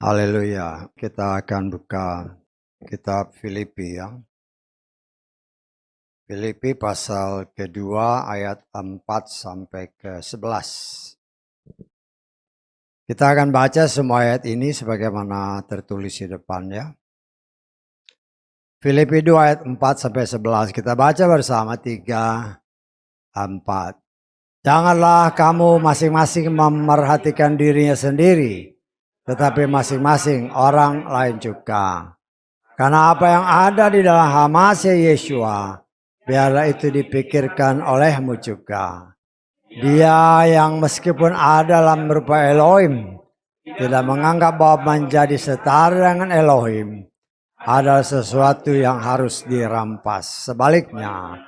Haleluya. Kita akan buka kitab Filipi ya. Filipi pasal kedua ayat 4 sampai ke 11. Kita akan baca semua ayat ini sebagaimana tertulis di depan ya. Filipi 2 ayat 4 sampai 11. Kita baca bersama 3, 4. Janganlah kamu masing-masing memerhatikan dirinya sendiri, tetapi masing-masing orang lain juga. Karena apa yang ada di dalam Hamasya Yeshua, biarlah itu dipikirkan olehmu juga. Dia yang meskipun ada dalam rupa Elohim, tidak menganggap bahwa menjadi setara dengan Elohim adalah sesuatu yang harus dirampas. Sebaliknya,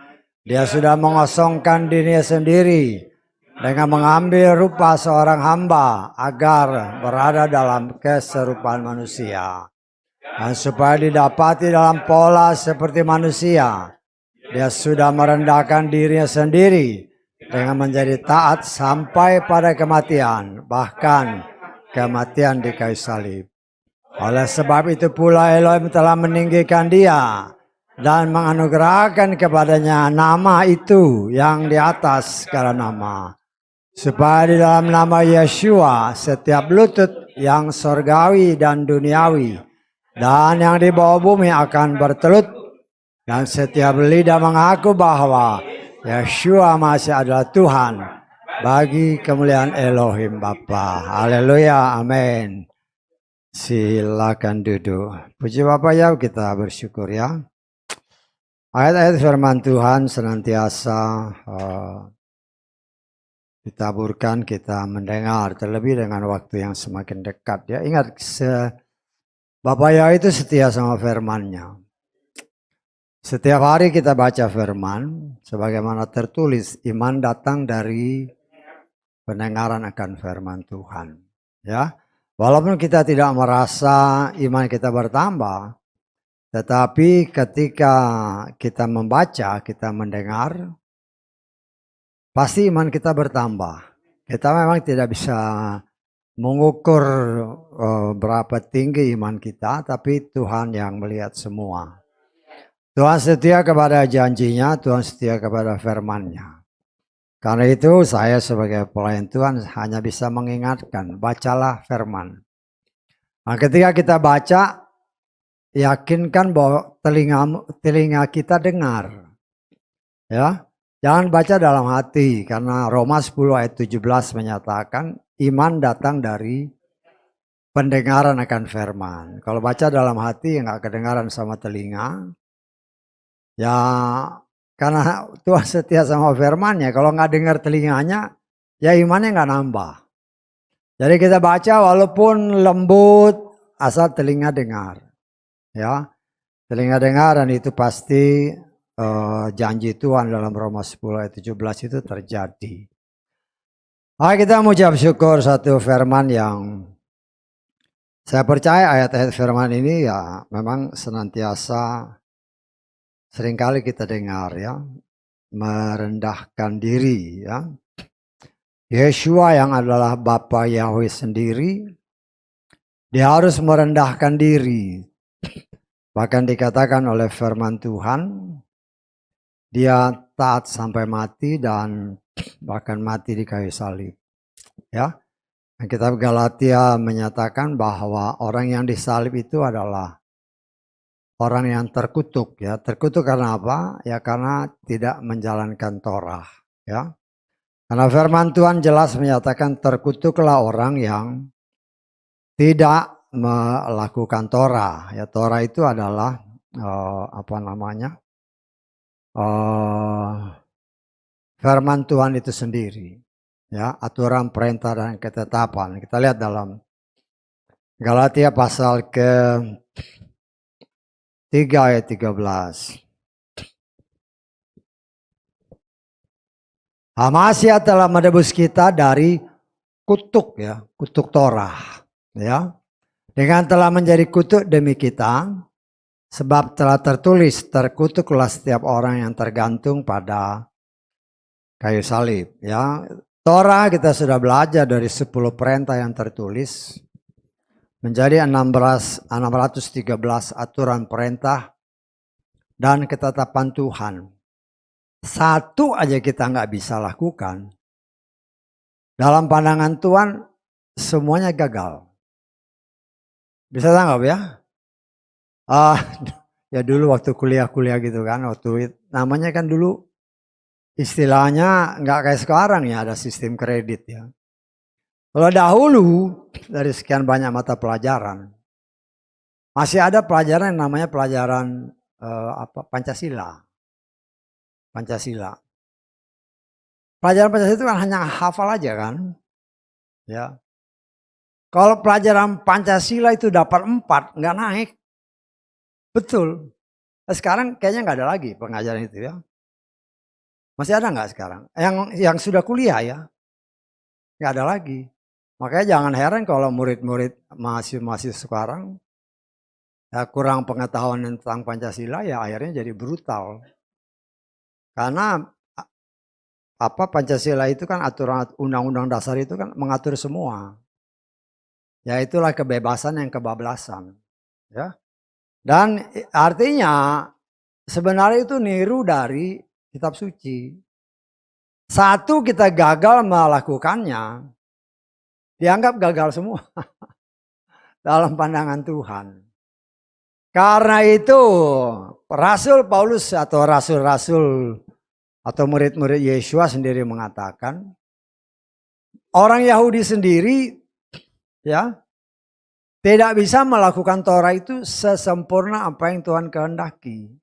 dia sudah mengosongkan dirinya sendiri dengan mengambil rupa seorang hamba agar berada dalam keserupaan manusia. Dan supaya didapati dalam pola seperti manusia, dia sudah merendahkan dirinya sendiri dengan menjadi taat sampai pada kematian, bahkan kematian di kayu salib. Oleh sebab itu pula Elohim telah meninggikan dia dan menganugerahkan kepadanya nama itu yang di atas segala nama. Supaya di dalam nama Yeshua setiap lutut yang sorgawi dan duniawi dan yang di bawah bumi akan bertelut, dan setiap lidah mengaku bahwa Yeshua masih adalah Tuhan bagi kemuliaan Elohim Bapa. Haleluya, amin. Silakan duduk. Puji Bapa ya, kita bersyukur ya. Ayat-ayat firman Tuhan senantiasa ditaburkan, kita mendengar, terlebih dengan waktu yang semakin dekat ya. Ingat, Bapak ya itu setia sama firman-Nya. Setiap hari kita baca firman, sebagaimana tertulis, iman datang dari pendengaran akan firman Tuhan. Ya, walaupun kita tidak merasa iman kita bertambah, tetapi ketika kita membaca, kita mendengar, pasti iman kita bertambah. Kita memang tidak bisa mengukur berapa tinggi iman kita, tapi Tuhan yang melihat semua. Tuhan setia kepada janjinya, Tuhan setia kepada firman-Nya. Karena itu saya sebagai pelayan Tuhan hanya bisa mengingatkan, bacalah firman. Nah, ketika kita baca, yakinkan bahwa telinga kita dengar. Ya, jangan baca dalam hati, karena Roma 10 ayat 17 menyatakan iman datang dari pendengaran akan firman. Kalau baca dalam hati nggak kedengaran sama telinga, ya karena Tuhan setia sama firman-Nya, kalau nggak dengar telinganya, ya imannya nggak nambah. Jadi kita baca walaupun lembut, asal telinga dengar. Ya, telinga dengar, dan itu pasti janji Tuhan dalam Roma 10 ayat 17 itu terjadi. Kita mengucap syukur satu firman yang saya percaya ayat-ayat firman ini ya memang senantiasa seringkali kita dengar ya, merendahkan diri ya. Yeshua yang adalah Bapa Yahweh sendiri, dia harus merendahkan diri. Bahkan dikatakan oleh firman Tuhan, dia taat sampai mati dan bahkan mati di kayu salib. Ya, kitab Galatia menyatakan bahwa orang yang disalib itu adalah orang yang terkutuk ya. Terkutuk karena apa? Ya karena tidak menjalankan Torah ya. Karena firman Tuhan jelas menyatakan terkutuklah orang yang tidak melakukan Torah. Ya, Torah itu adalah firman Tuhan itu sendiri. Ya, aturan, perintah, dan ketetapan. Kita lihat dalam Galatia pasal ke-3 ayat 13. Hamasya telah menebus kita dari kutuk ya, kutuk Torah ya. Dengan telah menjadi kutuk demi kita, sebab telah tertulis, terkutuklah setiap orang yang tergantung pada kayu salib ya. Torah kita sudah belajar dari 10 perintah yang tertulis menjadi 613 aturan perintah dan ketetapan Tuhan. Satu aja kita nggak bisa lakukan. Dalam pandangan Tuhan semuanya gagal. Bisa tanggap ya? Ya dulu waktu kuliah-kuliah gitu kan, waktu namanya kan dulu istilahnya nggak kayak sekarang ya, ada sistem kredit ya. Kalau dahulu dari sekian banyak mata pelajaran, masih ada pelajaran yang namanya pelajaran Pancasila. Pancasila. Pelajaran Pancasila itu kan hanya hafal aja kan, ya. Kalau pelajaran Pancasila itu dapat 4, nggak naik. Betul. Nah, sekarang kayaknya nggak ada lagi pengajaran itu ya. Masih ada nggak sekarang? Yang sudah kuliah ya, nggak ada lagi. Makanya jangan heran kalau murid-murid mahasiswa sekarang ya, kurang pengetahuan tentang Pancasila ya akhirnya jadi brutal. Karena Pancasila itu kan aturan undang-undang dasar itu kan mengatur semua. Ya itulah kebebasan yang kebablasan. Ya. Dan artinya sebenarnya itu niru dari kitab suci. Satu kita gagal melakukannya, dianggap gagal semua dalam pandangan Tuhan. Karena itu Rasul Paulus atau rasul-rasul atau murid-murid Yesus sendiri mengatakan, orang Yahudi sendiri ya tidak bisa melakukan Torah itu sesempurna apa yang Tuhan kehendaki.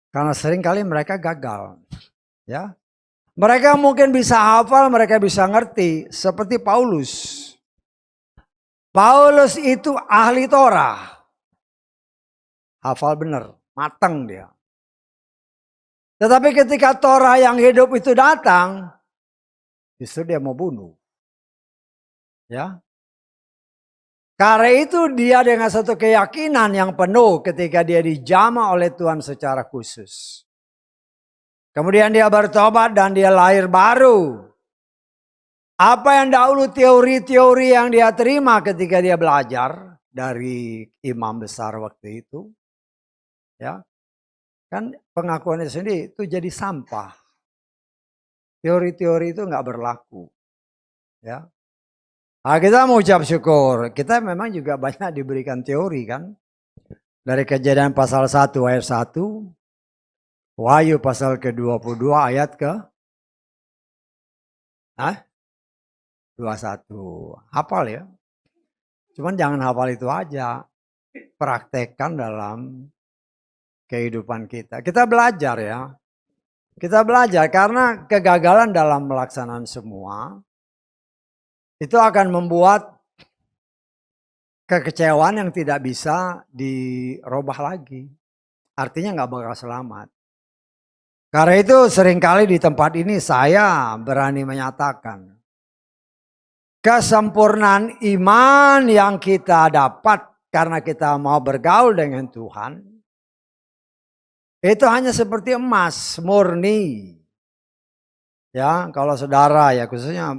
Karena seringkali mereka gagal. Ya. Mereka mungkin bisa hafal, mereka bisa ngerti seperti Paulus. Paulus itu ahli Torah. Hafal benar, matang dia. Tetapi ketika Torah yang hidup itu datang, justru dia mau bunuh. Ya. Karena itu dia dengan satu keyakinan yang penuh ketika dia dijamah oleh Tuhan secara khusus. Kemudian dia bertobat dan dia lahir baru. Apa yang dahulu teori-teori yang dia terima ketika dia belajar dari imam besar waktu itu, ya kan pengakuannya sendiri itu jadi sampah. Teori-teori itu nggak berlaku, ya. Nah, kita mau ucap syukur. Kita memang juga banyak diberikan teori kan, dari Kejadian pasal 1 ayat 1, Wahyu pasal ke-22 ayat ke 21. Hafal ya. Cuman jangan hafal itu aja. Praktekkan dalam kehidupan kita. Kita belajar ya. Kita belajar karena kegagalan dalam melaksanaan semua itu akan membuat kekecewaan yang tidak bisa dirubah lagi. Artinya nggak bakal selamat. Karena itu seringkali di tempat ini saya berani menyatakan kesempurnaan iman yang kita dapat karena kita mau bergaul dengan Tuhan, itu hanya seperti emas murni. Ya, kalau saudara ya khususnya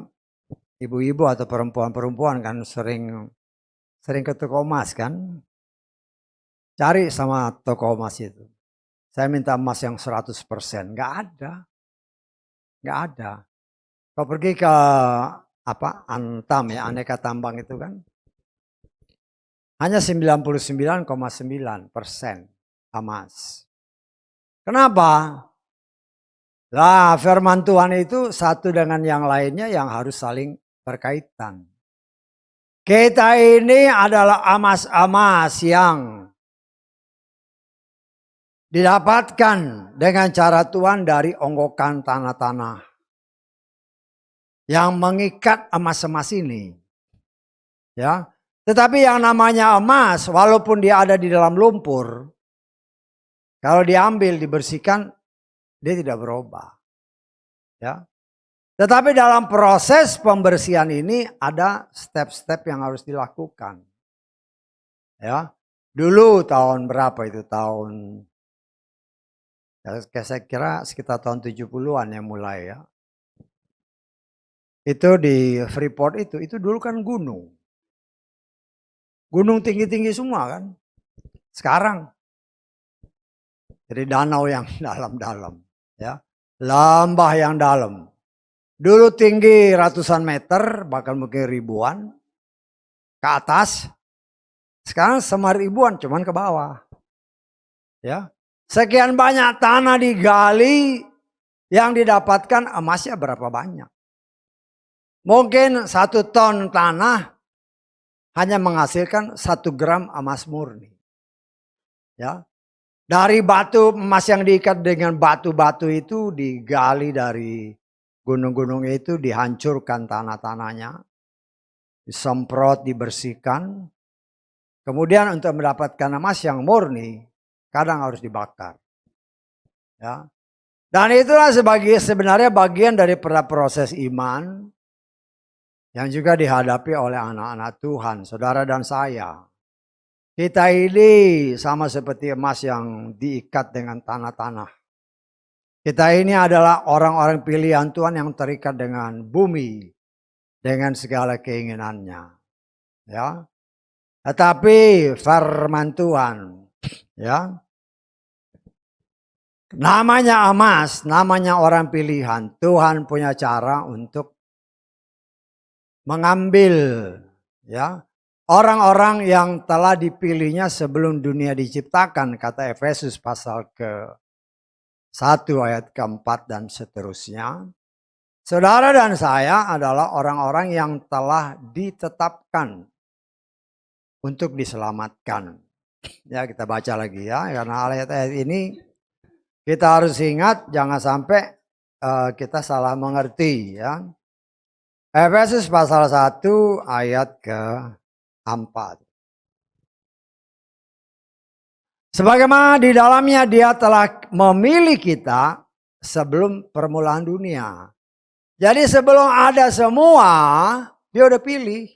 ibu-ibu atau perempuan-perempuan kan sering ke toko emas kan. Cari sama toko emas itu. Saya minta emas yang 100%. Nggak ada. Nggak ada. Kau pergi ke Antam ya, aneka tambang itu kan. Hanya 99,9% emas. Kenapa? Lah firman Tuhan itu satu dengan yang lainnya yang harus saling berkaitan. Kita ini adalah emas-emas yang didapatkan dengan cara Tuhan dari onggokan tanah-tanah yang mengikat emas-emas ini. Ya. Tetapi yang namanya emas walaupun dia ada di dalam lumpur, kalau diambil dibersihkan dia tidak berubah. Ya. Tetapi dalam proses pembersihan ini ada step-step yang harus dilakukan. Ya. Dulu tahun berapa itu? Saya kira sekitar tahun 70-an yang mulai ya. Itu di Freeport itu dulu kan gunung. Gunung tinggi-tinggi semua kan. Sekarang jadi danau yang dalam-dalam, ya. Lembah yang dalam. Dulu tinggi ratusan meter, bahkan mungkin ribuan ke atas. Sekarang sama ribuan, cuman ke bawah. Ya. Sekian banyak tanah digali, yang didapatkan emasnya berapa banyak. Mungkin 1 ton tanah hanya menghasilkan 1 gram emas murni. Ya. Dari batu emas yang diikat dengan batu-batu itu digali dari gunung-gunung itu, dihancurkan tanah-tanahnya, disemprot, dibersihkan. Kemudian untuk mendapatkan emas yang murni, kadang harus dibakar. Ya. Dan itulah sebenarnya bagian dari proses iman yang juga dihadapi oleh anak-anak Tuhan, saudara dan saya. Kita ini sama seperti emas yang diikat dengan tanah-tanah. Kita ini adalah orang-orang pilihan Tuhan yang terikat dengan bumi, dengan segala keinginannya. Ya. Tetapi firman Tuhan, ya, namanya emas, namanya orang pilihan. Tuhan punya cara untuk mengambil, ya, orang-orang yang telah dipilihnya sebelum dunia diciptakan, kata Efesus pasal ke-1 ayat ke-4 dan seterusnya. Saudara dan saya adalah orang-orang yang telah ditetapkan untuk diselamatkan. Ya, kita baca lagi ya, karena ayat-ayat ini kita harus ingat jangan sampai kita salah mengerti ya. Efesus pasal 1 ayat ke-4. Sebagaimana di dalamnya dia telah memilih kita sebelum permulaan dunia. Jadi sebelum ada semua, dia udah pilih.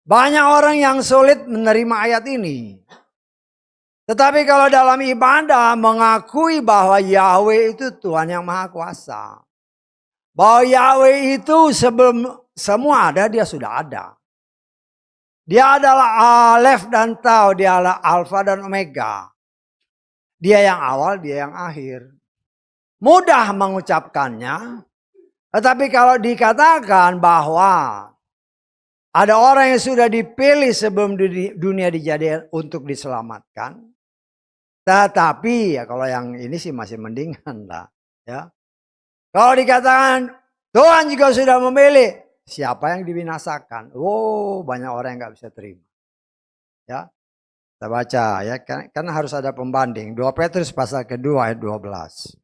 Banyak orang yang sulit menerima ayat ini. Tetapi kalau dalam ibadah mengakui bahwa Yahweh itu Tuhan yang Maha Kuasa. Bahwa Yahweh itu sebelum semua ada, dia sudah ada. Dia adalah Alef dan Tau, dia adalah Alfa dan Omega. Dia yang awal, dia yang akhir. Mudah mengucapkannya, tetapi kalau dikatakan bahwa ada orang yang sudah dipilih sebelum dunia dijadikan untuk diselamatkan. Tetapi ya kalau yang ini sih masih mendingan lah. Ya. Kalau dikatakan Tuhan juga sudah memilih, siapa yang dibinasakan? Oh, banyak orang yang nggak bisa terima. Ya, kita baca ya, karena harus ada pembanding. 2 Petrus pasal kedua ayat 12.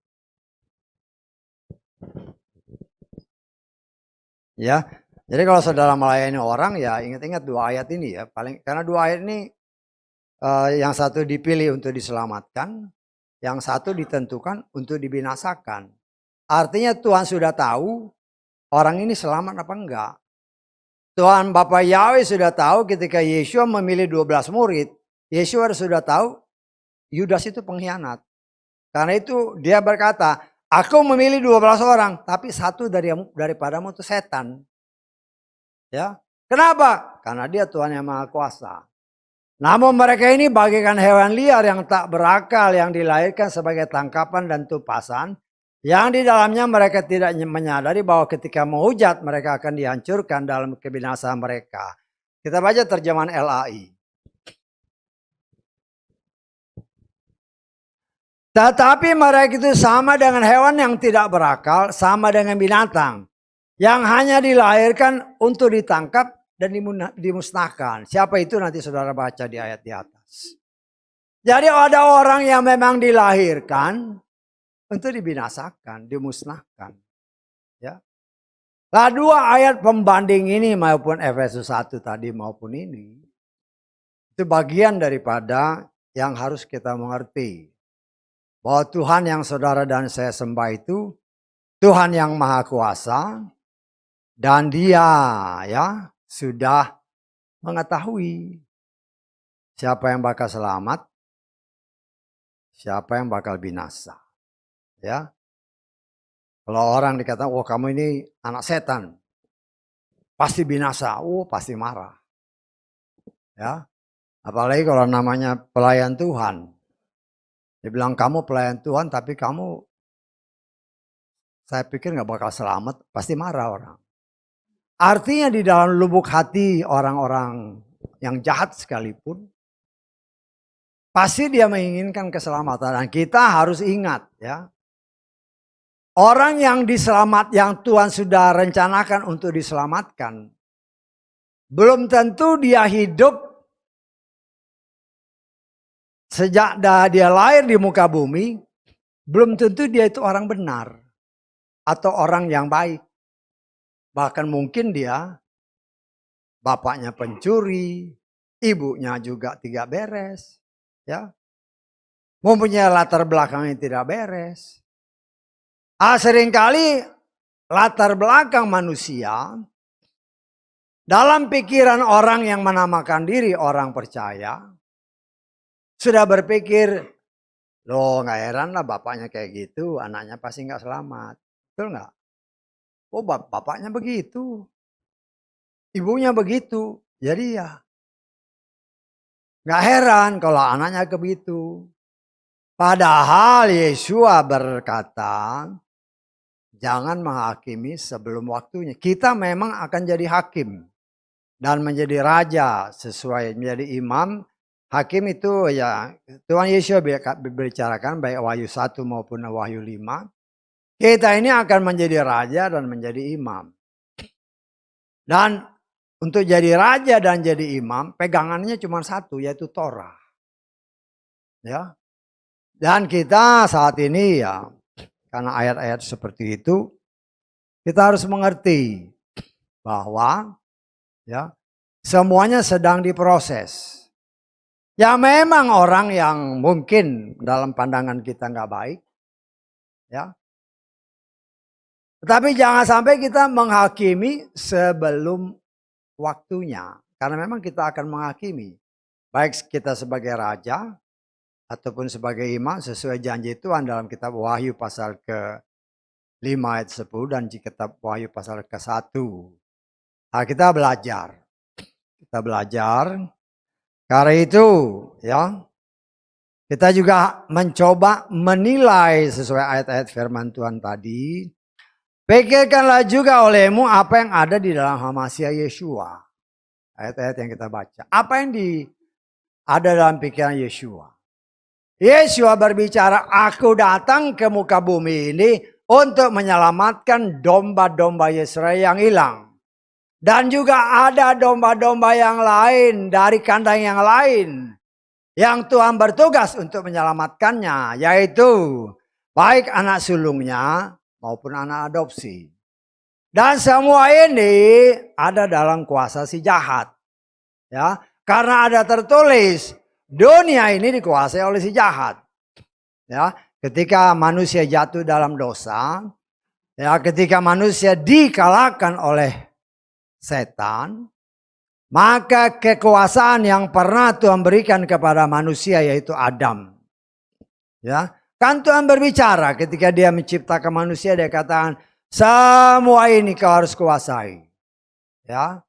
Ya, jadi kalau saudara melayani orang ya ingat-ingat 2 ayat ini ya. Karena 2 ayat ini yang satu dipilih untuk diselamatkan, yang satu ditentukan untuk dibinasakan. Artinya Tuhan sudah tahu orang ini selamat apa enggak. Tuhan Bapa Yahweh sudah tahu ketika Yesua memilih 12 murid. Yesua sudah tahu Yudas itu pengkhianat. Karena itu dia berkata, aku memilih 12 orang, tapi satu daripadamu itu setan. Ya, kenapa? Karena dia Tuhan yang Maha Kuasa. Namun mereka ini bagaikan hewan liar yang tak berakal, yang dilahirkan sebagai tangkapan dan tupasan. Yang di dalamnya mereka tidak menyadari bahwa ketika menghujat mereka akan dihancurkan dalam kebinasaan mereka. Kita baca terjemahan LAI. Tetapi mereka itu sama dengan hewan yang tidak berakal, sama dengan binatang. Yang hanya dilahirkan untuk ditangkap dan dimusnahkan. Siapa itu nanti saudara baca di ayat di atas. Jadi ada orang yang memang dilahirkan untuk dibinasakan, dimusnahkan. Ya. Lah 2 ayat pembanding ini maupun Efesus 1 tadi maupun ini. Itu bagian daripada yang harus kita mengerti. Bahwa Tuhan yang saudara dan saya sembah itu Tuhan yang Maha Kuasa. Dan dia ya sudah mengetahui siapa yang bakal selamat, siapa yang bakal binasa. Ya. Kalau orang dikatakan, oh kamu ini anak setan, pasti binasa, pasti marah. Ya, apalagi kalau namanya pelayan Tuhan. Dia bilang kamu pelayan Tuhan, tapi kamu, saya pikir nggak bakal selamat, pasti marah orang. Artinya di dalam lubuk hati orang-orang yang jahat sekalipun, pasti dia menginginkan keselamatan. Dan kita harus ingat ya, orang yang yang Tuhan sudah rencanakan untuk diselamatkan, belum tentu dia hidup sejak dia lahir di muka bumi, belum tentu dia itu orang benar atau orang yang baik. Bahkan mungkin dia bapaknya pencuri, ibunya juga tidak beres, ya. Mempunyai latar belakang yang tidak beres. Seringkali latar belakang manusia dalam pikiran orang yang menamakan diri orang percaya sudah berpikir, loh nggak heran lah bapaknya kayak gitu, anaknya pasti nggak selamat, betul nggak? Oh bapaknya begitu, ibunya begitu, jadi ya nggak heran kalau anaknya begitu. Padahal Yesua berkata, jangan menghakimi sebelum waktunya. Kita memang akan jadi hakim dan menjadi raja sesuai menjadi imam. Hakim itu ya Tuhan Yesus berbicarakan baik Wahyu 1 maupun Wahyu 5. Kita ini akan menjadi raja dan menjadi imam. Dan untuk jadi raja dan jadi imam, pegangannya cuma satu, yaitu Torah. Ya. Dan kita saat ini ya, karena ayat-ayat seperti itu, kita harus mengerti bahwa ya semuanya sedang diproses. Ya memang orang yang mungkin dalam pandangan kita nggak baik, ya. Tetapi jangan sampai kita menghakimi sebelum waktunya. Karena memang kita akan menghakimi. Baik kita sebagai raja ataupun sebagai imam sesuai janji Tuhan dalam kitab Wahyu pasal ke-5 ayat 10 dan di kitab Wahyu pasal ke-1. Nah, kita belajar. Kita belajar. Karena itu ya kita juga mencoba menilai sesuai ayat-ayat firman Tuhan tadi. Pikirkanlah juga olehmu apa yang ada di dalam Hamasiah Yeshua. Ayat-ayat yang kita baca. Apa yang ada dalam pikiran Yeshua. Yeshua berbicara, aku datang ke muka bumi ini untuk menyelamatkan domba-domba Yesreel yang hilang. Dan juga ada domba-domba yang lain dari kandang yang lain. Yang Tuhan bertugas untuk menyelamatkannya. Yaitu baik anak sulungnya maupun anak adopsi. Dan semua ini ada dalam kuasa si jahat. Ya, karena ada tertulis dunia ini dikuasai oleh si jahat. Ya, ketika manusia jatuh dalam dosa, ya ketika manusia dikalahkan oleh setan, maka kekuasaan yang pernah Tuhan berikan kepada manusia yaitu Adam. Ya, kan Tuhan berbicara ketika dia menciptakan manusia, dia katakan semua ini kau harus kuasai. Ya.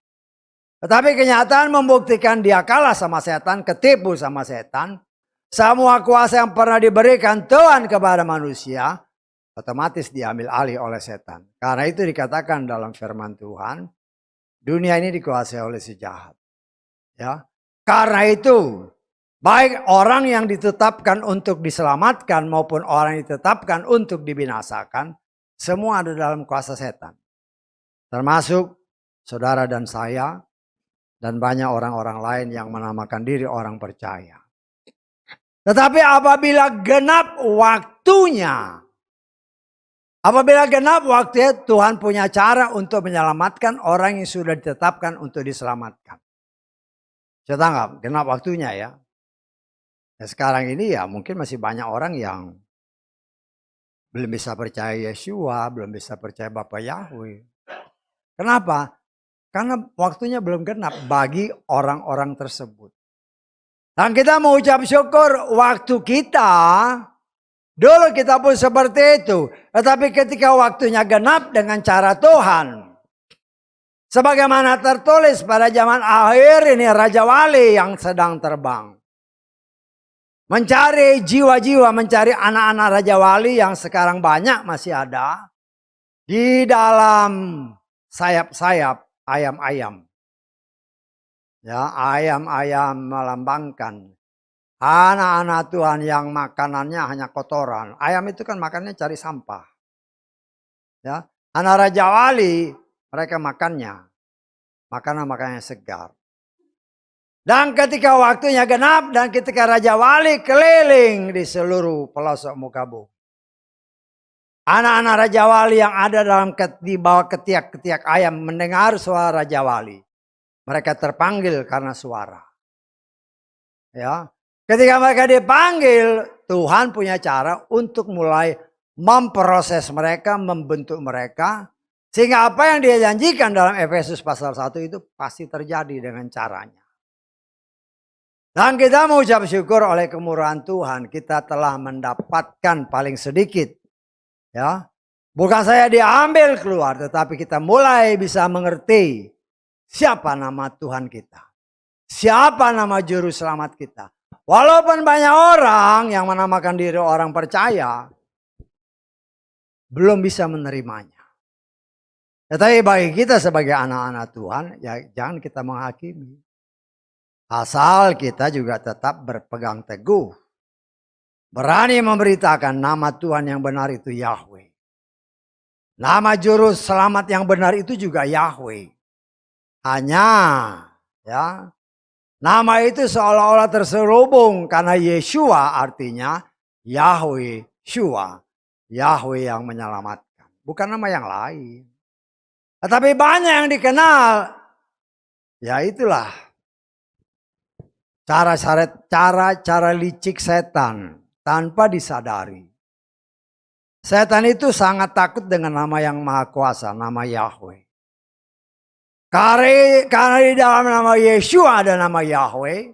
Tetapi kenyataan membuktikan dia kalah sama setan, ketipu sama setan. Semua kuasa yang pernah diberikan Tuhan kepada manusia otomatis diambil alih oleh setan. Karena itu dikatakan dalam firman Tuhan, dunia ini dikuasai oleh si jahat. Ya. Karena itu baik orang yang ditetapkan untuk diselamatkan maupun orang yang ditetapkan untuk dibinasakan, semua ada dalam kuasa setan. Termasuk saudara dan saya dan banyak orang-orang lain yang menamakan diri orang percaya. Tetapi apabila genap waktunya, Tuhan punya cara untuk menyelamatkan orang yang sudah ditetapkan untuk diselamatkan. Saya tanggap genap waktunya ya. Nah, sekarang ini ya mungkin masih banyak orang yang belum bisa percaya Yeshua, belum bisa percaya Bapa Yahweh. Kenapa? Karena waktunya belum genap bagi orang-orang tersebut. Dan kita mengucap syukur waktu kita Dulu kita pun seperti itu. Tetapi ketika waktunya genap dengan cara Tuhan. Sebagaimana tertulis pada zaman akhir ini Raja Wali yang sedang terbang. Mencari jiwa-jiwa, mencari anak-anak Raja Wali yang sekarang banyak masih ada. Di dalam sayap-sayap ayam-ayam. Ya, ayam-ayam melambangkan anak-anak Tuhan yang makanannya hanya kotoran. Ayam itu kan makannya cari sampah. Ya, anak Raja Wali mereka makannya makanan-makanan segar. Dan ketika waktunya genap dan ketika Raja Wali keliling di seluruh pelosok muka bumi. Anak-anak Raja Wali yang ada di bawah ketiak-ketiak ayam mendengar suara Raja Wali. Mereka terpanggil karena suara. Ya, ketika mereka dipanggil, Tuhan punya cara untuk mulai memproses mereka, membentuk mereka. Sehingga apa yang dia janjikan dalam Efesus pasal 1 itu pasti terjadi dengan caranya. Dan kita mengucap syukur oleh kemurahan Tuhan, kita telah mendapatkan paling sedikit. Ya, bukan saya diambil keluar, tetapi kita mulai bisa mengerti siapa nama Tuhan kita. Siapa nama juru selamat kita. Walaupun banyak orang yang menamakan diri orang percaya, belum bisa menerimanya. Tetapi bagi kita sebagai anak-anak Tuhan, ya jangan kita menghakimi. Asal kita juga tetap berpegang teguh. Berani memberitakan nama Tuhan yang benar itu Yahweh. Nama juru selamat yang benar itu juga Yahweh. Hanya ya, nama itu seolah-olah terselubung karena Yeshua artinya Yahweh Shua. Yahweh yang menyelamatkan. Bukan nama yang lain. Tetapi banyak yang dikenal. Ya itulah. Cara licik setan tanpa disadari. Setan itu sangat takut dengan nama yang maha kuasa. Nama Yahweh. Karena di dalam nama Yeshua ada nama Yahweh.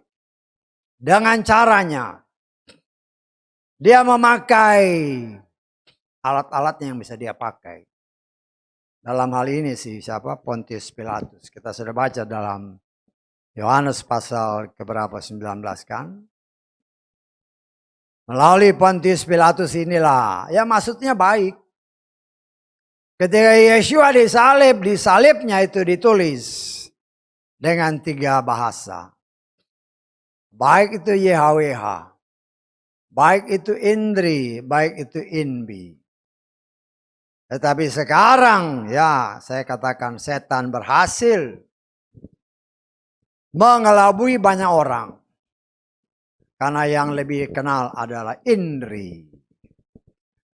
Dengan caranya. Dia memakai alat-alatnya yang bisa dia pakai. Dalam hal ini siapa? Pontius Pilatus. Kita sudah baca dalam Yohanes pasal keberapa 19 kan. Melalui Pontius Pilatus inilah. Ya maksudnya baik. Ketika Yeshua disalib, disalibnya itu ditulis dengan 3 bahasa. Baik itu YHWH. Baik itu Indri, baik itu Inbi. Tetapi sekarang ya saya katakan setan berhasil mengelabui banyak orang. Karena yang lebih kenal adalah Indri.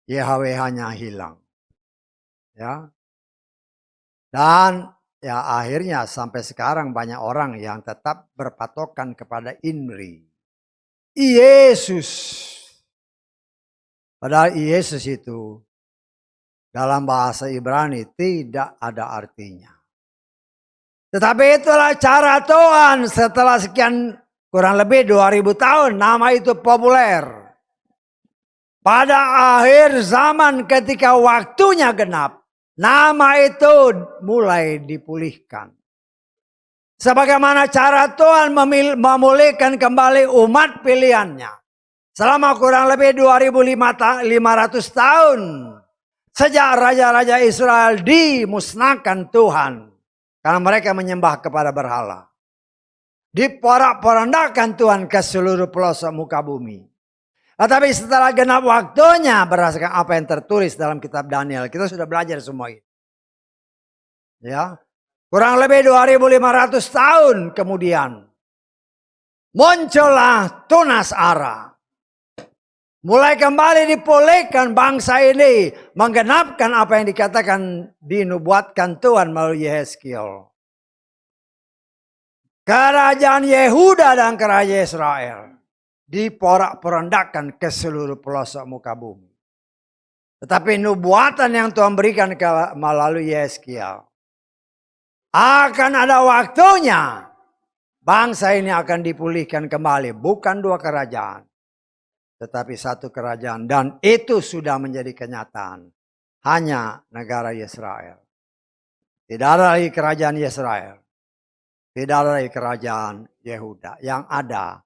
YHWH-nya hilang. Ya. Dan ya akhirnya sampai sekarang banyak orang yang tetap berpatokan kepada Indri. Yesus. Padahal Yesus itu dalam bahasa Ibrani tidak ada artinya. Tetapi itulah cara Tuhan setelah sekian kurang lebih 2000 tahun nama itu populer. Pada akhir zaman ketika waktunya genap, nama itu mulai dipulihkan. Sebagaimana cara Tuhan memulihkan kembali umat pilihannya. Selama kurang lebih 2500 tahun. Sejak raja-raja Israel dimusnahkan Tuhan. Karena mereka menyembah kepada berhala. Diporak-porandakan Tuhan ke seluruh pelosok muka bumi. Tetapi setelah genap waktunya berdasarkan apa yang tertulis dalam kitab Daniel. Kita sudah belajar semua itu. Ya. Kurang lebih 2500 tahun kemudian. Muncullah Tunas Ara. Mulai kembali dipulihkan bangsa ini. Menggenapkan apa yang dikatakan dinubuatkan Tuhan melalui Yeskiel. Kerajaan Yehuda dan kerajaan Israel. Diporak-porandakan ke seluruh pelosok muka bumi. Tetapi nubuatan yang Tuhan berikan melalui Yeskiel. Akan ada waktunya. Bangsa ini akan dipulihkan kembali. Bukan 2 kerajaan. tetapi satu kerajaan. Dan itu sudah menjadi kenyataan. Hanya negara Israel. Tidak ada lagi kerajaan Israel. Tidak ada lagi kerajaan Yehuda. Yang ada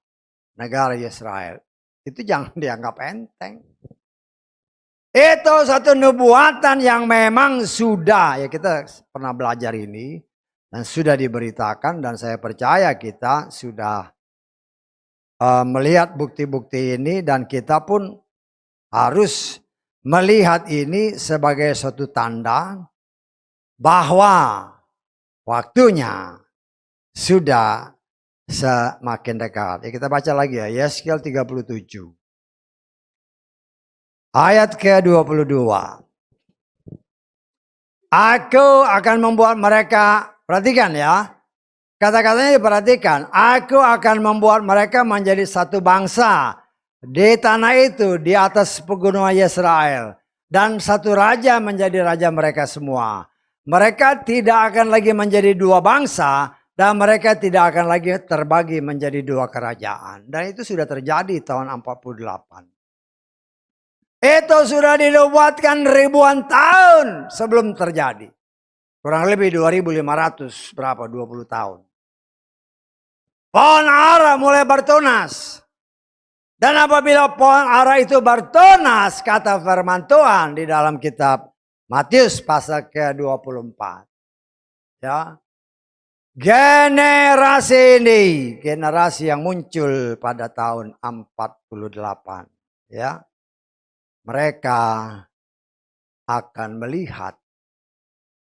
negara Israel. Itu jangan dianggap enteng. Itu satu nubuatan yang memang sudah, ya kita pernah belajar ini. Dan sudah diberitakan dan saya percaya kita sudah melihat bukti-bukti ini. Dan kita pun harus melihat ini sebagai suatu tanda bahwa waktunya sudah semakin dekat. Ya, kita baca lagi ya, Yeskiel 37. Ayat ke-22. Aku akan membuat mereka, perhatikan ya. Kata-katanya diperhatikan. Aku akan membuat mereka menjadi satu bangsa di tanah itu, di atas pegunungan Israel. Dan satu raja menjadi raja mereka semua. Mereka tidak akan lagi menjadi dua bangsa. Dan mereka tidak akan lagi terbagi menjadi dua kerajaan. Dan itu sudah terjadi tahun 48. Itu sudah dinubuatkan ribuan tahun sebelum terjadi. Kurang lebih 2500 berapa? 20 tahun. Pohon ara mulai bertunas. Dan apabila pohon ara itu bertunas, kata firman Tuhan di dalam kitab Matius pasal ke-24. Ya. Generasi ini, generasi yang muncul pada tahun 48. Ya. Mereka akan melihat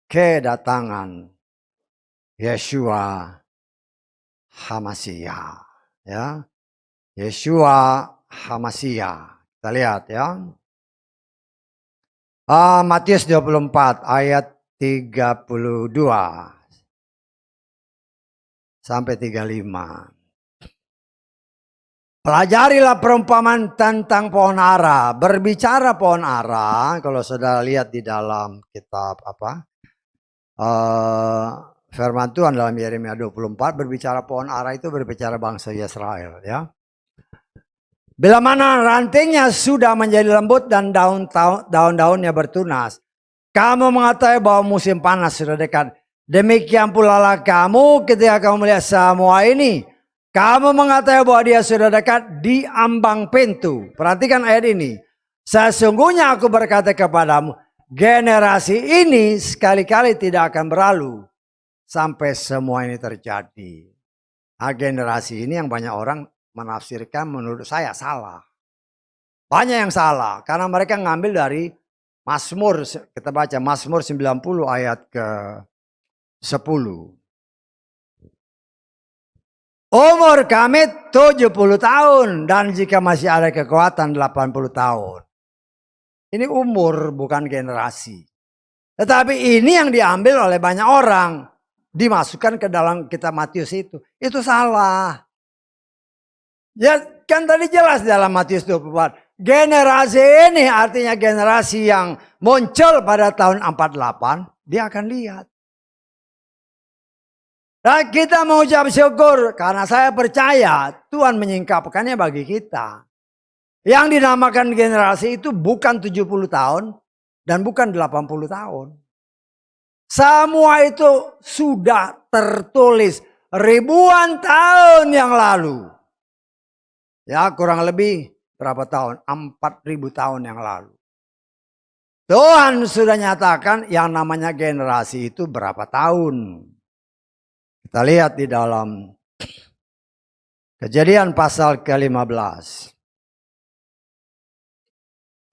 kedatangan Yeshua HaMashiach. Ya. Yeshua HaMashiach. Kita lihat ya. Matius 24 ayat 32 sampai 35. Pelajarilah perumpamaan tentang pohon ara. Berbicara pohon ara, kalau saudara lihat di dalam kitab firman Tuhan dalam Yeremia 24, berbicara pohon ara itu berbicara bangsa Israel ya. Bila mana rantingnya sudah menjadi lembut dan daun-daunnya bertunas, kamu mengetahui bahwa musim panas sudah dekat. Demikian pula lah kamu ketika kamu melihat semua ini. Kamu mengatakan bahwa dia sudah dekat di ambang pintu. Perhatikan ayat ini. Sesungguhnya aku berkata kepadamu, generasi ini sekali-kali tidak akan berlalu sampai semua ini terjadi. Nah, generasi ini yang banyak orang menafsirkan menurut saya salah. Banyak yang salah karena mereka ngambil dari Mazmur. Kita baca Mazmur 90 ayat ke-10. Umur kami 70 tahun dan jika masih ada kekuatan 80 tahun. Ini umur bukan generasi. Tetapi ini yang diambil oleh banyak orang. Dimasukkan ke dalam kitab Matius itu. Itu salah. Ya kan tadi jelas dalam Matius 24. Generasi ini artinya generasi yang muncul pada tahun 48. Dia akan lihat. Dan kita mengucap syukur karena saya percaya Tuhan menyingkapkannya bagi kita. Yang dinamakan generasi itu bukan 70 tahun dan bukan 80 tahun. Semua itu sudah tertulis ribuan tahun yang lalu. Ya kurang lebih berapa tahun? 4000 tahun yang lalu. Tuhan sudah nyatakan yang namanya generasi itu berapa tahun. Kita lihat di dalam Kejadian pasal ke-15.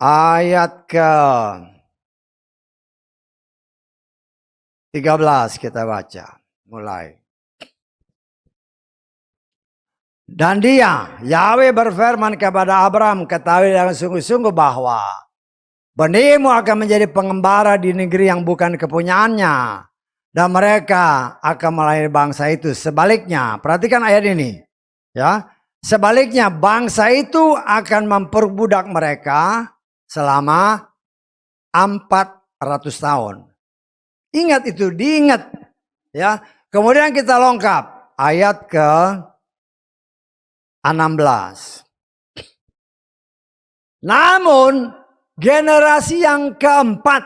Ayat ke-13 kita baca. Mulai. Dan dia, Yahweh berfirman kepada Abraham, ketahui dengan sungguh-sungguh bahwa benihmu akan menjadi pengembara di negeri yang bukan kepunyaannya. Dan mereka akan melayani bangsa itu. Sebaliknya, perhatikan ayat ini. Ya, sebaliknya bangsa itu akan memperbudak mereka selama 400 tahun. Ingat itu, diingat. Ya, kemudian kita lengkap ayat ke-16. Namun generasi yang keempat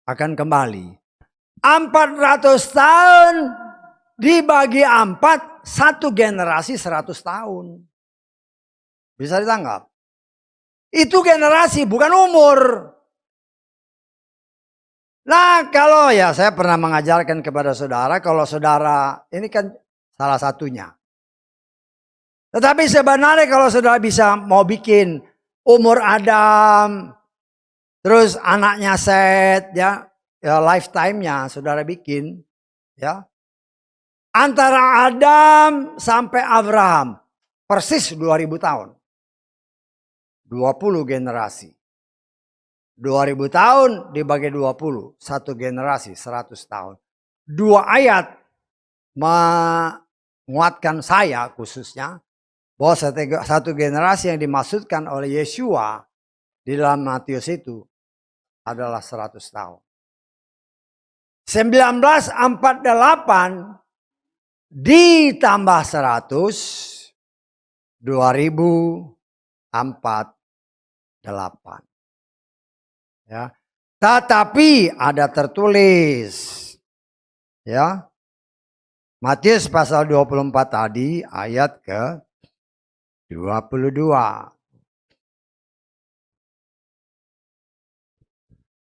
akan kembali. 400 tahun dibagi 4, satu generasi 100 tahun. Bisa ditangkap? Itu generasi, bukan umur. Nah, kalau ya saya pernah mengajarkan kepada saudara, kalau saudara, ini kan salah satunya. Tetapi sebenarnya kalau saudara bisa mau bikin umur Adam, terus anaknya Set, ya lifetime-nya saudara bikin, ya. Antara Adam sampai Abraham, persis 2000 tahun. 20 generasi. 2000 tahun dibagi 20, satu generasi 100 tahun. 2 ayat menguatkan saya khususnya bahwa satu generasi yang dimaksudkan oleh Yeshua di dalam Matius itu adalah 100 tahun. 1948 ditambah 100, 2048. Ya. Tetapi ada tertulis, ya, Matius pasal 24 tadi ayat ke 22.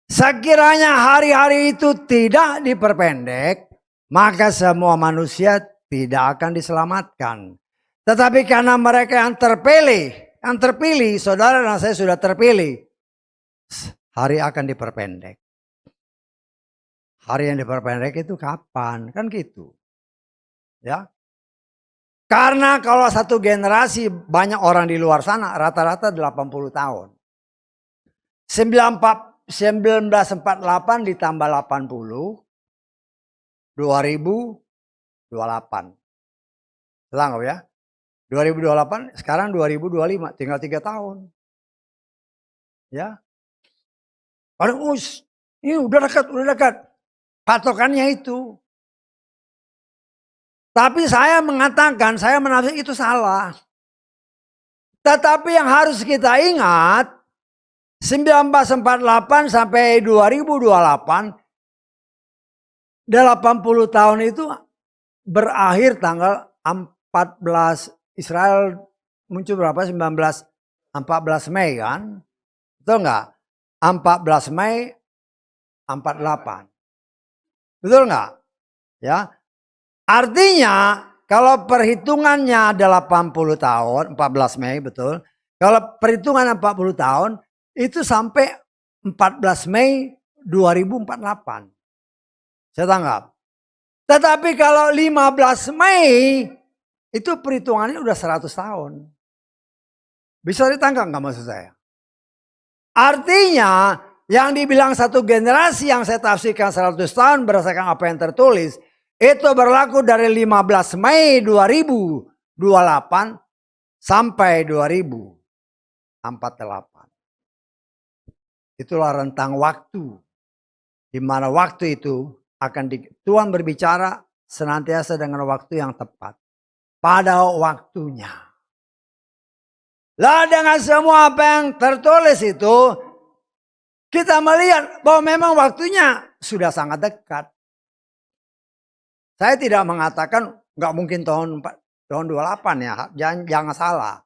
Sekiranya hari-hari itu tidak diperpendek, maka semua manusia tidak akan diselamatkan. Tetapi karena mereka yang terpilih, saudara dan saya sudah terpilih, hari akan diperpendek. Hari yang diperpendek itu kapan? Kan gitu. Ya. Karena kalau satu generasi banyak orang di luar sana rata-rata 80 tahun. 1948 ditambah 80, 2028. Selang ya. 2028 sekarang 2025, tinggal 3 tahun. Ya. Aduh, ini udah dekat. Patokannya itu. Tapi saya mengatakan, saya menafsir itu salah. Tetapi yang harus kita ingat, 1948 sampai 2028, 80 tahun itu berakhir tanggal 14, Israel muncul berapa? 14 Mei kan? Betul nggak? 14 Mei 48. Betul nggak? Ya. Artinya kalau perhitungannya 80 tahun, 14 Mei betul. Kalau perhitungan 40 tahun itu sampai 14 Mei 2048. Saya tanggap. Tetapi kalau 15 Mei itu perhitungannya udah 100 tahun. Bisa ditangkap nggak maksud saya? Artinya yang dibilang satu generasi yang saya tafsirkan 100 tahun berdasarkan apa yang tertulis. Itu berlaku dari 15 Mei 2028 sampai 2048. Itulah rentang waktu. Di mana waktu itu Tuhan berbicara senantiasa dengan waktu yang tepat. Pada waktunya. Lah dengan semua apa yang tertulis itu, kita melihat bahwa memang waktunya sudah sangat dekat. Saya tidak mengatakan nggak mungkin tahun 28 ya, jangan salah.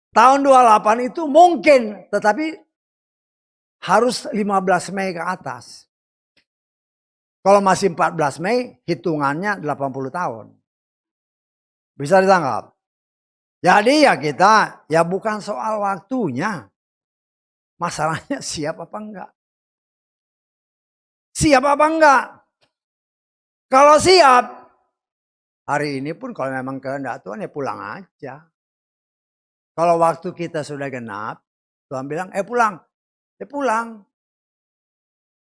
Tahun 28 itu mungkin, tetapi harus 15 Mei ke atas. Kalau masih 14 Mei, hitungannya 80 tahun. Bisa ditangkap? Jadi ya kita, ya bukan soal waktunya. Masalahnya siap apa enggak. Siap apa enggak? Kalau siap, hari ini pun kalau memang kehendak Tuhan ya pulang aja. Kalau waktu kita sudah genap, Tuhan bilang, pulang. Ya pulang.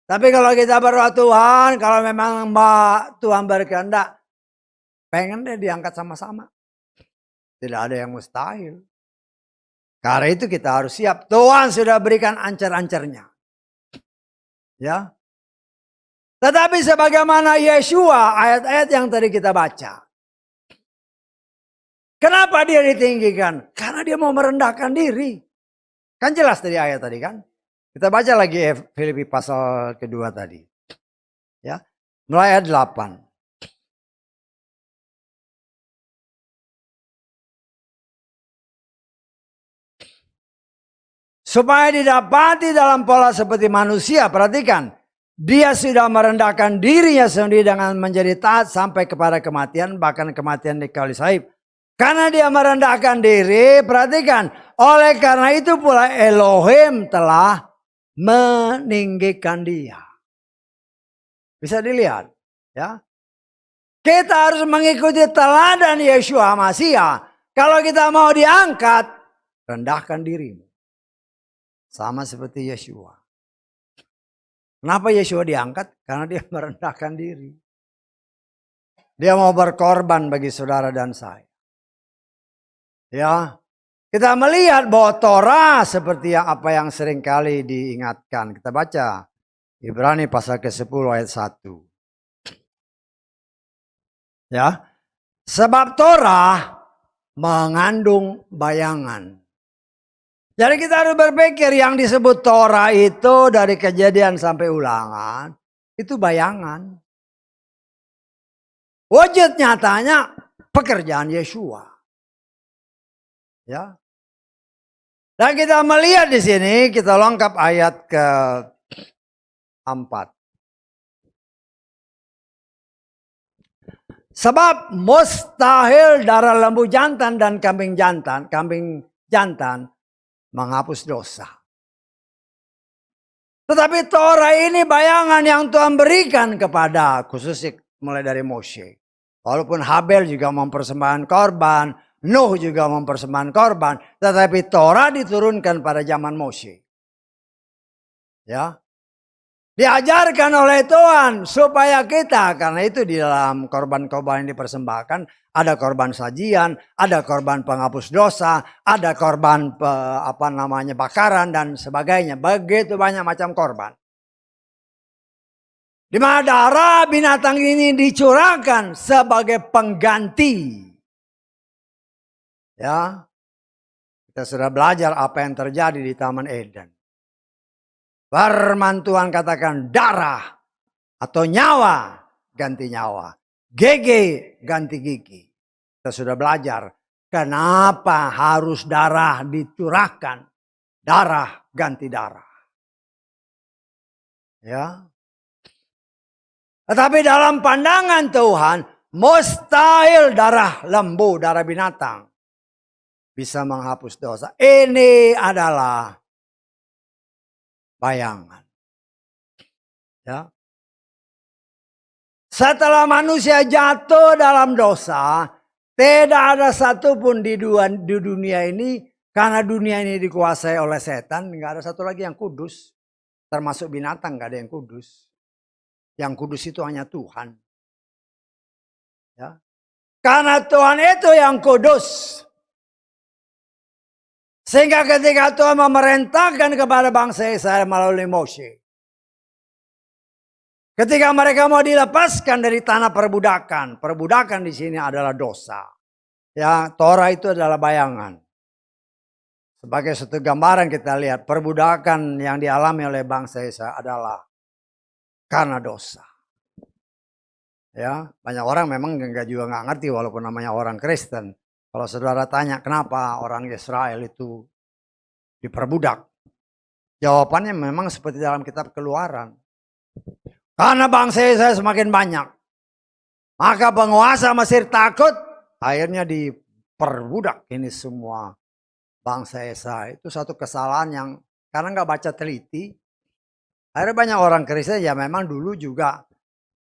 Tapi kalau kita berdoa Tuhan, kalau memang Tuhan berkehendak, pengen deh diangkat sama-sama. Tidak ada yang mustahil. Karena itu kita harus siap. Tuhan sudah berikan ancar-ancarnya. Ya. Tetapi sebagaimana Yeshua, ayat-ayat yang tadi kita baca. Kenapa dia ditinggikan? Karena dia mau merendahkan diri. Kan jelas dari ayat tadi kan. Kita baca lagi Filipi pasal kedua tadi. Ya, mulai ayat 8. Supaya didapati dalam pola seperti manusia, perhatikan. Dia sudah merendahkan dirinya sendiri dengan menjadi taat sampai kepada kematian, bahkan kematian di kayu salib. Karena dia merendahkan diri, perhatikan. Oleh karena itu pula Elohim telah meninggikan dia. Bisa dilihat, ya. Kita harus mengikuti teladan Yeshua Masiah. Kalau kita mau diangkat, rendahkan dirimu. Sama seperti Yeshua. Kenapa Yeshua diangkat? Karena dia merendahkan diri. Dia mau berkorban bagi saudara dan saya. Ya, kita melihat bahwa Torah seperti apa yang seringkali diingatkan. Kita baca Ibrani pasal ke-10 ayat 1. Ya, sebab Torah mengandung bayangan. Jadi kita harus berpikir yang disebut Torah itu dari Kejadian sampai Ulangan, itu bayangan. Wujud nyatanya pekerjaan Yeshua. Ya. Dan kita melihat di sini, kita lengkap ayat ke-4. Sebab mustahil darah lembu jantan dan kambing jantan menghapus dosa. Tetapi Torah ini bayangan yang Tuhan berikan kepada, khususnya mulai dari Moshe. Walaupun Habel juga mempersembahkan korban, Nuh juga mempersembahkan korban, tetapi Torah diturunkan pada zaman Moshe. Ya. Diajarkan oleh Tuhan supaya kita, karena itu di dalam korban-korban yang dipersembahkan, ada korban sajian, ada korban penghapus dosa, ada korban bakaran dan sebagainya. Begitu banyak macam korban. Di mana darah binatang ini dicurahkan sebagai pengganti. Ya, kita sudah belajar apa yang terjadi di Taman Eden. Firman Tuhan katakan darah atau nyawa ganti nyawa. Gigi ganti gigi. Kita sudah belajar kenapa harus darah dicurahkan. Darah ganti darah. Ya. Tetapi dalam pandangan Tuhan, mustahil darah lembu, darah binatang bisa menghapus dosa. Ini adalah bayangan. Ya. Setelah manusia jatuh dalam dosa, tidak ada satupun di dunia ini, karena dunia ini dikuasai oleh setan, nggak ada satu lagi yang kudus. Termasuk binatang nggak ada yang kudus. Yang kudus itu hanya Tuhan. Ya. Karena Tuhan itu yang kudus. Sehingga ketika Tuhan memerintahkan kepada bangsa Israel melalui Moshe. Ketika mereka mau dilepaskan dari tanah perbudakan. Perbudakan di sini adalah dosa. Ya, Torah itu adalah bayangan. Sebagai satu gambaran kita lihat. Perbudakan yang dialami oleh bangsa Israel adalah karena dosa. Ya, banyak orang memang juga nggak ngerti walaupun namanya orang Kristen. Kalau saudara tanya kenapa orang Israel itu diperbudak. Jawabannya memang seperti dalam kitab Keluaran. Karena bangsa Israel semakin banyak. Maka penguasa Mesir takut. Akhirnya diperbudak ini semua bangsa Israel. Itu satu kesalahan yang karena nggak baca teliti. Akhirnya banyak orang Kristen ya memang dulu juga.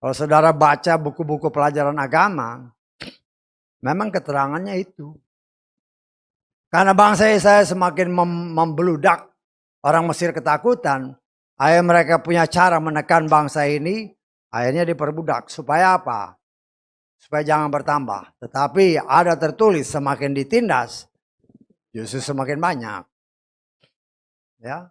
Kalau saudara baca buku-buku pelajaran agama. Memang keterangannya itu. Karena bangsa Israel semakin membeludak, orang Mesir ketakutan, akhirnya mereka punya cara menekan bangsa ini, akhirnya diperbudak. Supaya apa? Supaya jangan bertambah. Tetapi ada tertulis semakin ditindas, justru semakin banyak. Ya.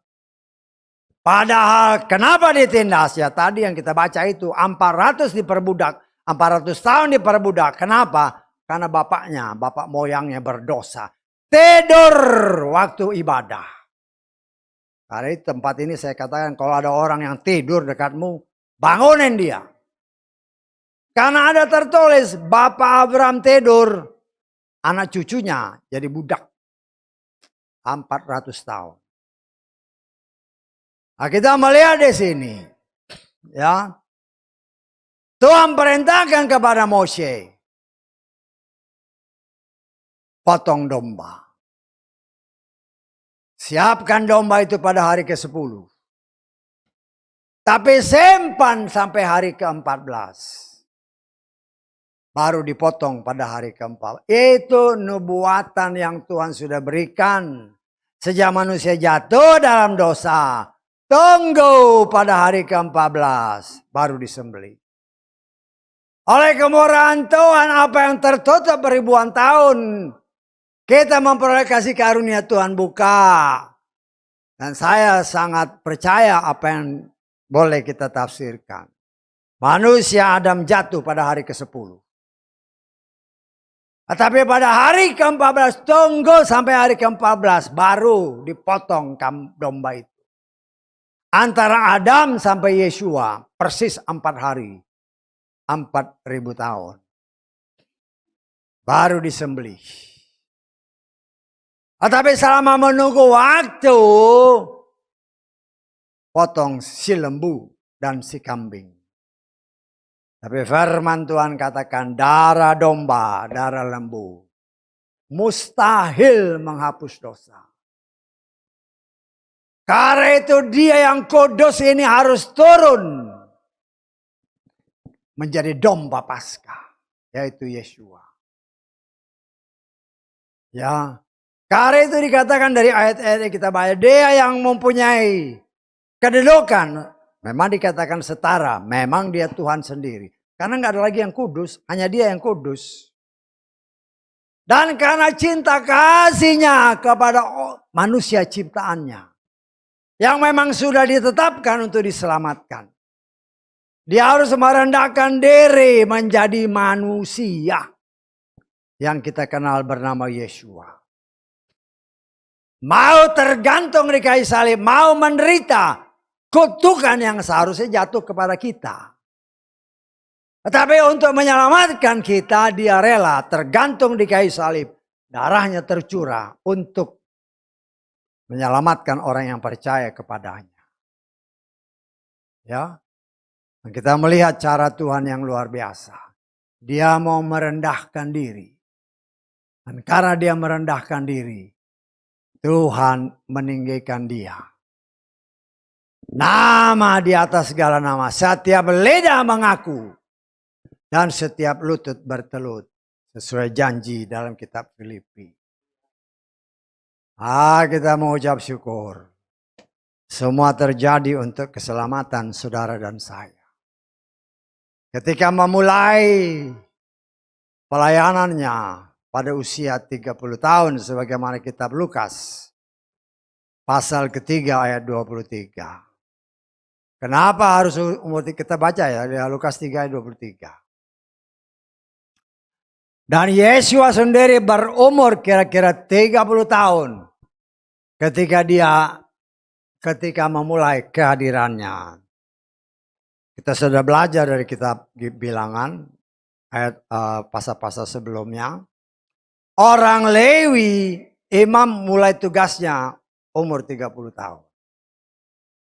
Padahal kenapa ditindas? Ya tadi yang kita baca itu 400 diperbudak, 400 tahun diperbudak. Kenapa? karena bapak moyangnya berdosa. Tidur waktu ibadah. Karena di tempat ini saya katakan kalau ada orang yang tidur dekatmu, bangunin dia. Karena ada tertulis Bapak Abraham tidur, anak cucunya jadi budak 400 tahun. Nah, kita melihat di sini, ya, Tuhan perintahkan kepada Mose, potong domba. Siapkan domba itu pada hari ke-10. Tapi simpan sampai hari ke-14. Baru dipotong pada hari ke-4. Itu nubuatan yang Tuhan sudah berikan. Sejak manusia jatuh dalam dosa. Tunggu pada hari ke-14. Baru disembelih. Oleh kemurahan Tuhan apa yang tertutup ribuan tahun. Kita memperoleh kasih karunia Tuhan buka. Dan saya sangat percaya apa yang boleh kita tafsirkan. Manusia Adam jatuh pada hari ke-10. Tapi pada hari ke-14 tunggu sampai hari ke-14 baru dipotong domba itu. Antara Adam sampai Yeshua persis 4 hari. 4.000 tahun. Baru disembelih. Tapi selama menunggu waktu, potong si lembu dan si kambing. Tapi firman Tuhan katakan darah domba, darah lembu. Mustahil menghapus dosa. Karena itu dia yang kudus ini harus turun. Menjadi domba Paskah. Yaitu Yeshua. Ya. Karena itu dikatakan dari ayat-ayat kita baca. Dia yang mempunyai kedudukan. Memang dikatakan setara. Memang dia Tuhan sendiri. Karena nggak ada lagi yang kudus. Hanya dia yang kudus. Dan karena cinta kasihnya kepada manusia ciptaannya. Yang memang sudah ditetapkan untuk diselamatkan. Dia harus merendahkan diri menjadi manusia. Yang kita kenal bernama Yeshua. Mau tergantung di kayu salib, mau menderita kutukan yang seharusnya jatuh kepada kita. Tetapi untuk menyelamatkan kita, dia rela tergantung di kayu salib. Darahnya tercurah untuk menyelamatkan orang yang percaya kepadanya. Ya, kita melihat cara Tuhan yang luar biasa. Dia mau merendahkan diri. Dan karena dia merendahkan diri, Tuhan meninggikan dia. Nama di atas segala nama. Setiap lidah mengaku. Dan setiap lutut bertelut. Sesuai janji dalam kitab Filipi. Kita mengucap syukur. Semua terjadi untuk keselamatan saudara dan saya. Ketika memulai pelayanannya. Pada usia 30 tahun sebagaimana kitab Lukas. Pasal ketiga ayat 23. Kenapa harus umur kita baca ya Lukas 3 ayat 23. Dan Yesus sendiri berumur kira-kira 30 tahun. Ketika memulai kehadirannya. Kita sudah belajar dari kitab Bilangan. Ayat pasal-pasal sebelumnya. Orang Lewi, imam mulai tugasnya umur 30 tahun.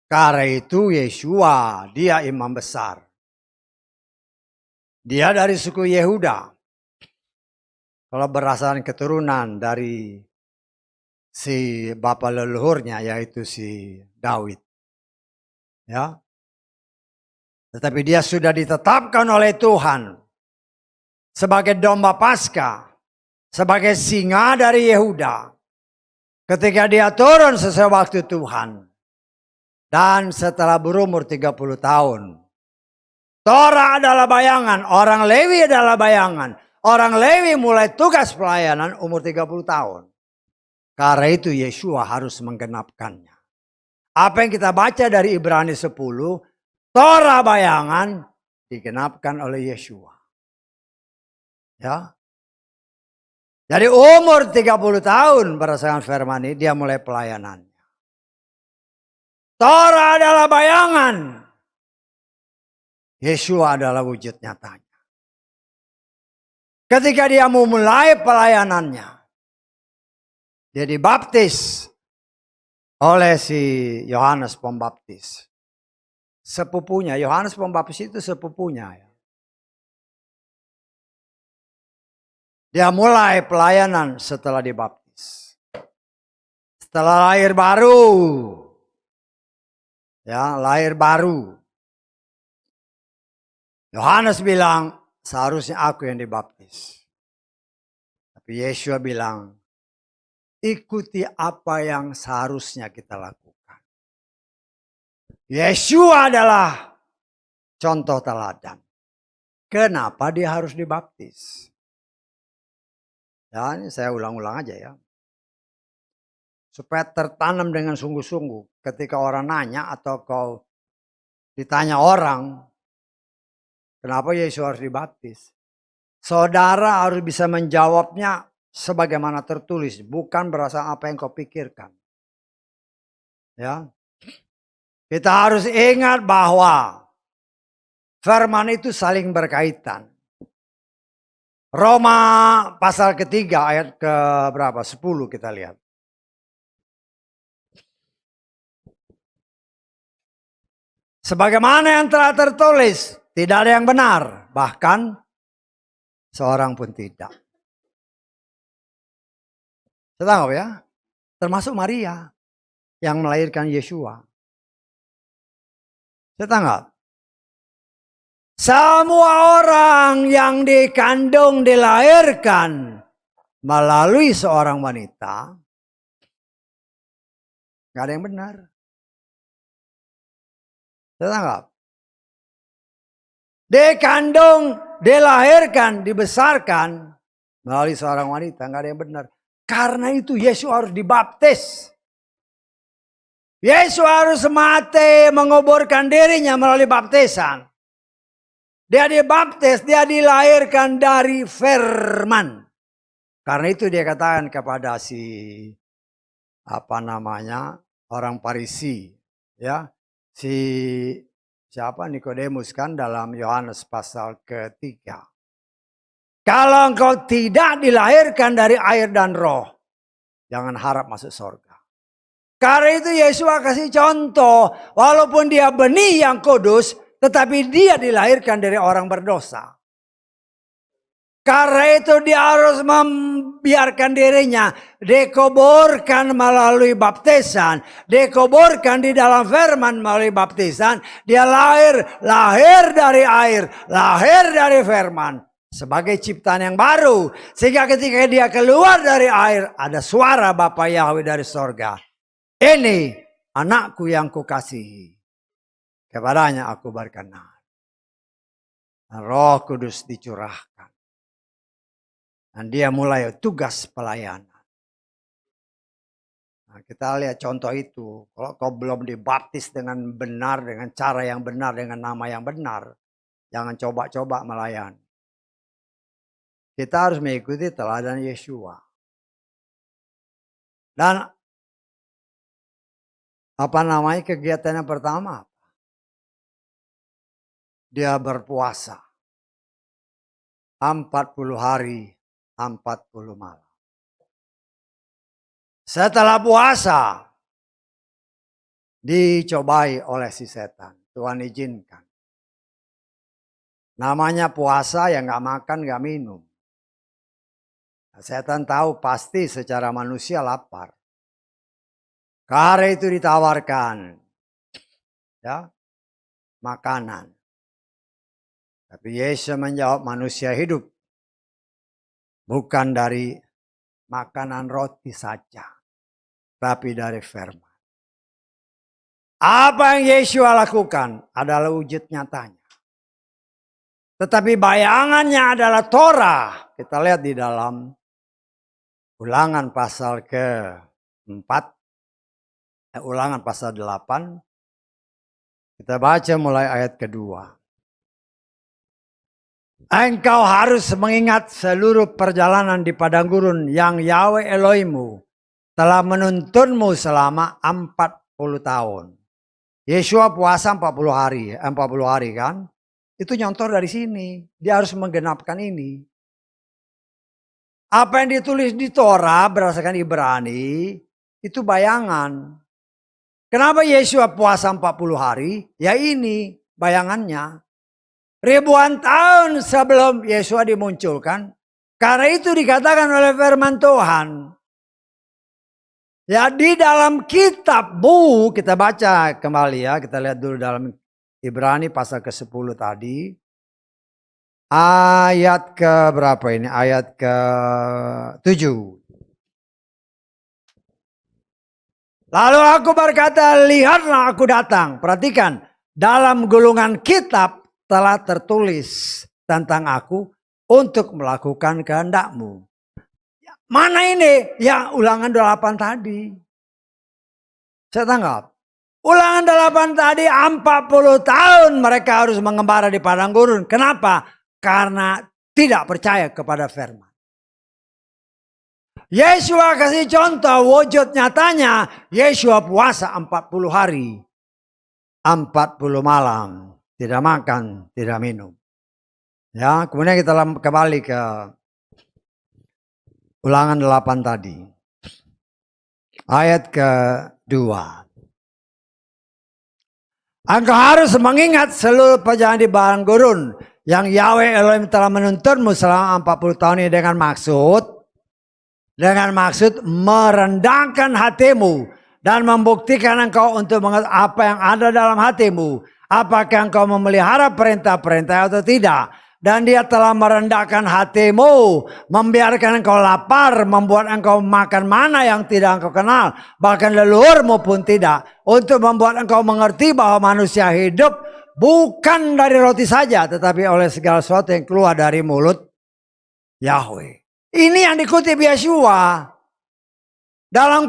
Karena itu Yeshua, dia imam besar. Dia dari suku Yehuda. Kalau berdasarkan keturunan dari si bapak leluhurnya yaitu si Daud. Ya. Tetapi dia sudah ditetapkan oleh Tuhan sebagai domba Paskah. Sebagai singa dari Yehuda. Ketika dia turun sesuai waktu Tuhan. Dan setelah berumur 30 tahun. Torah adalah bayangan. Orang Lewi adalah bayangan. Orang Lewi mulai tugas pelayanan umur 30 tahun. Karena itu Yeshua harus menggenapkannya. Apa yang kita baca dari Ibrani 10. Torah bayangan digenapkan oleh Yeshua. Ya. Jadi umur 30 tahun berdasarkan firman ini dia mulai pelayanannya. Torah adalah bayangan. Yeshua adalah wujud nyatanya. Ketika dia memulai pelayanannya, dia dibaptis oleh si Yohanes Pembaptis. Sepupunya, Yohanes Pembaptis itu sepupunya. Ya. Dia mulai pelayanan setelah dibaptis. Setelah lahir baru. Ya, lahir baru. Yohanes bilang, seharusnya aku yang dibaptis. Tapi Yeshua bilang, ikuti apa yang seharusnya kita lakukan. Yeshua adalah contoh teladan. Kenapa dia harus dibaptis? Ya, ini saya ulang-ulang aja ya. Supaya tertanam dengan sungguh-sungguh. Ketika orang nanya atau kau ditanya orang, kenapa Yesus harus dibaptis? Saudara harus bisa menjawabnya sebagaimana tertulis, bukan berdasarkan apa yang kau pikirkan. Ya. Kita harus ingat bahwa firman itu saling berkaitan. Roma pasal ketiga ayat ke berapa? 10 kita lihat. Sebagaimana yang telah tertulis, tidak ada yang benar, bahkan seorang pun tidak. Saya tahu ya, termasuk Maria yang melahirkan Yeshua. Saya tanggap. Semua orang yang dikandung dilahirkan melalui seorang wanita, gak ada yang benar. Saya tanggap. Dikandung, dilahirkan, dibesarkan melalui seorang wanita, gak ada yang benar. Karena itu Yesus harus dibaptis. Yesus harus mati, menguburkan dirinya melalui baptisan. Dia dibaptis, dia dilahirkan dari firman. Karena itu dia katakan kepada si orang Farisi, ya, siapa Nikodemus kan dalam Yohanes pasal ketiga. Kalau engkau tidak dilahirkan dari air dan roh, jangan harap masuk surga. Karena itu Yesus kasih contoh, walaupun dia benih yang kudus, tetapi dia dilahirkan dari orang berdosa. Karena itu dia harus membiarkan dirinya dikuburkan melalui baptisan. Dikuburkan di dalam firman melalui baptisan. Dia lahir dari air, lahir dari firman. Sebagai ciptaan yang baru. Sehingga ketika dia keluar dari air, ada suara Bapa Yahweh dari sorga. Ini anakku yang kukasihi. Kepadanya aku berkenan. Roh Kudus dicurahkan. Dan dia mulai tugas pelayanan. Nah, kita lihat contoh itu. Kalau kau belum dibaptis dengan benar, dengan cara yang benar, dengan nama yang benar. Jangan coba-coba melayani. Kita harus mengikuti teladan Yeshua. Dan kegiatan yang pertama? Dia berpuasa. 40 hari, 40 malam. Setelah puasa, dicobai oleh si setan. Tuhan izinkan. Namanya puasa yang gak makan, gak minum. Setan tahu pasti secara manusia lapar. Karena itu ditawarkan ya, makanan. Tapi Yesus menjawab, manusia hidup bukan dari makanan roti saja, tapi dari firman. Apa yang Yesus lakukan adalah wujud nyatanya. Tetapi bayangannya adalah Torah. Kita lihat di dalam Ulangan pasal ke-4. Ulangan pasal 8. Kita baca mulai ayat kedua. Engkau harus mengingat seluruh perjalanan di padang gurun yang Yahweh Elohimmu telah menuntunmu selama 40 tahun. Yeshua puasa 40 hari, 40 hari kan? Itu nyontor dari sini. Dia harus menggenapkan ini. Apa yang ditulis di Torah berdasarkan Ibrani, itu bayangan. Kenapa Yeshua puasa 40 hari? Ya ini bayangannya. Ribuan tahun sebelum Yeshua dimunculkan. Karena itu dikatakan oleh firman Tuhan. Ya di dalam kitabmu, kita baca kembali ya. Kita lihat dulu dalam Ibrani pasal ke-10 tadi. Ayat ke berapa ini? Ayat ke-7. Lalu aku berkata, lihatlah aku datang. Perhatikan, dalam gulungan kitab telah tertulis tentang aku untuk melakukan kehendakmu. Mana ini? Ya ulangan 8 tadi. Saya tanggap. Ulangan 8 tadi 40 tahun mereka harus mengembara di padang gurun. Kenapa? Karena tidak percaya kepada firman. Yeshua kasih contoh wujud nyatanya. Yeshua puasa 40 hari. 40 malam. Tidak makan, tidak minum. Ya, kemudian kita kembali ke ulangan 8 tadi. Ayat ke-2. Engkau harus mengingat seluruh perjalanan di padang gurun yang Yahweh Elohim telah menuntunmu selama 40 tahun ini dengan maksud merendahkan hatimu dan membuktikan engkau untuk mengerti apa yang ada dalam hatimu. Apakah engkau memelihara perintah-perintah atau tidak? Dan dia telah merendahkan hatimu, membiarkan engkau lapar, membuat engkau makan mana yang tidak engkau kenal, bahkan leluhurmu pun tidak, untuk membuat engkau mengerti bahwa manusia hidup bukan dari roti saja, tetapi oleh segala sesuatu yang keluar dari mulut Yahweh. Ini yang dikutip Yeshua. Dalam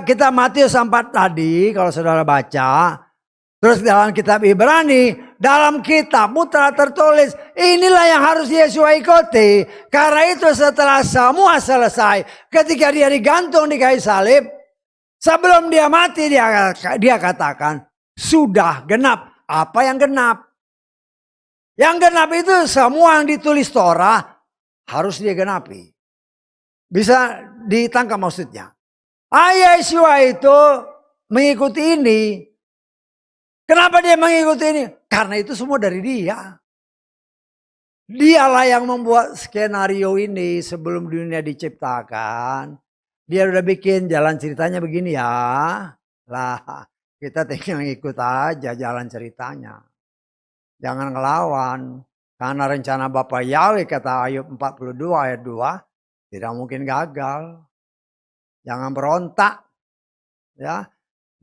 kitab Matius 4 tadi, kalau saudara baca, terus dalam kitab Ibrani, dalam kitabmu telah tertulis, inilah yang harus Yeshua ikuti. Karena itu setelah semua selesai, ketika dia digantung di kayu salib, sebelum dia mati dia katakan, sudah genap. Apa yang genap? Yang genap itu semua yang ditulis Torah harus dia genapi. Bisa ditangkap maksudnya. Yeshua itu mengikuti ini. Kenapa dia mengikuti ini? Karena itu semua dari dia. Dialah yang membuat skenario ini sebelum dunia diciptakan. Dia udah bikin jalan ceritanya begini ya. Lah, kita tinggal ngikut aja jalan ceritanya. Jangan ngelawan. Karena rencana Bapak Yahweh kata Ayub 42 ayat 2. Tidak mungkin gagal. Jangan berontak. Ya.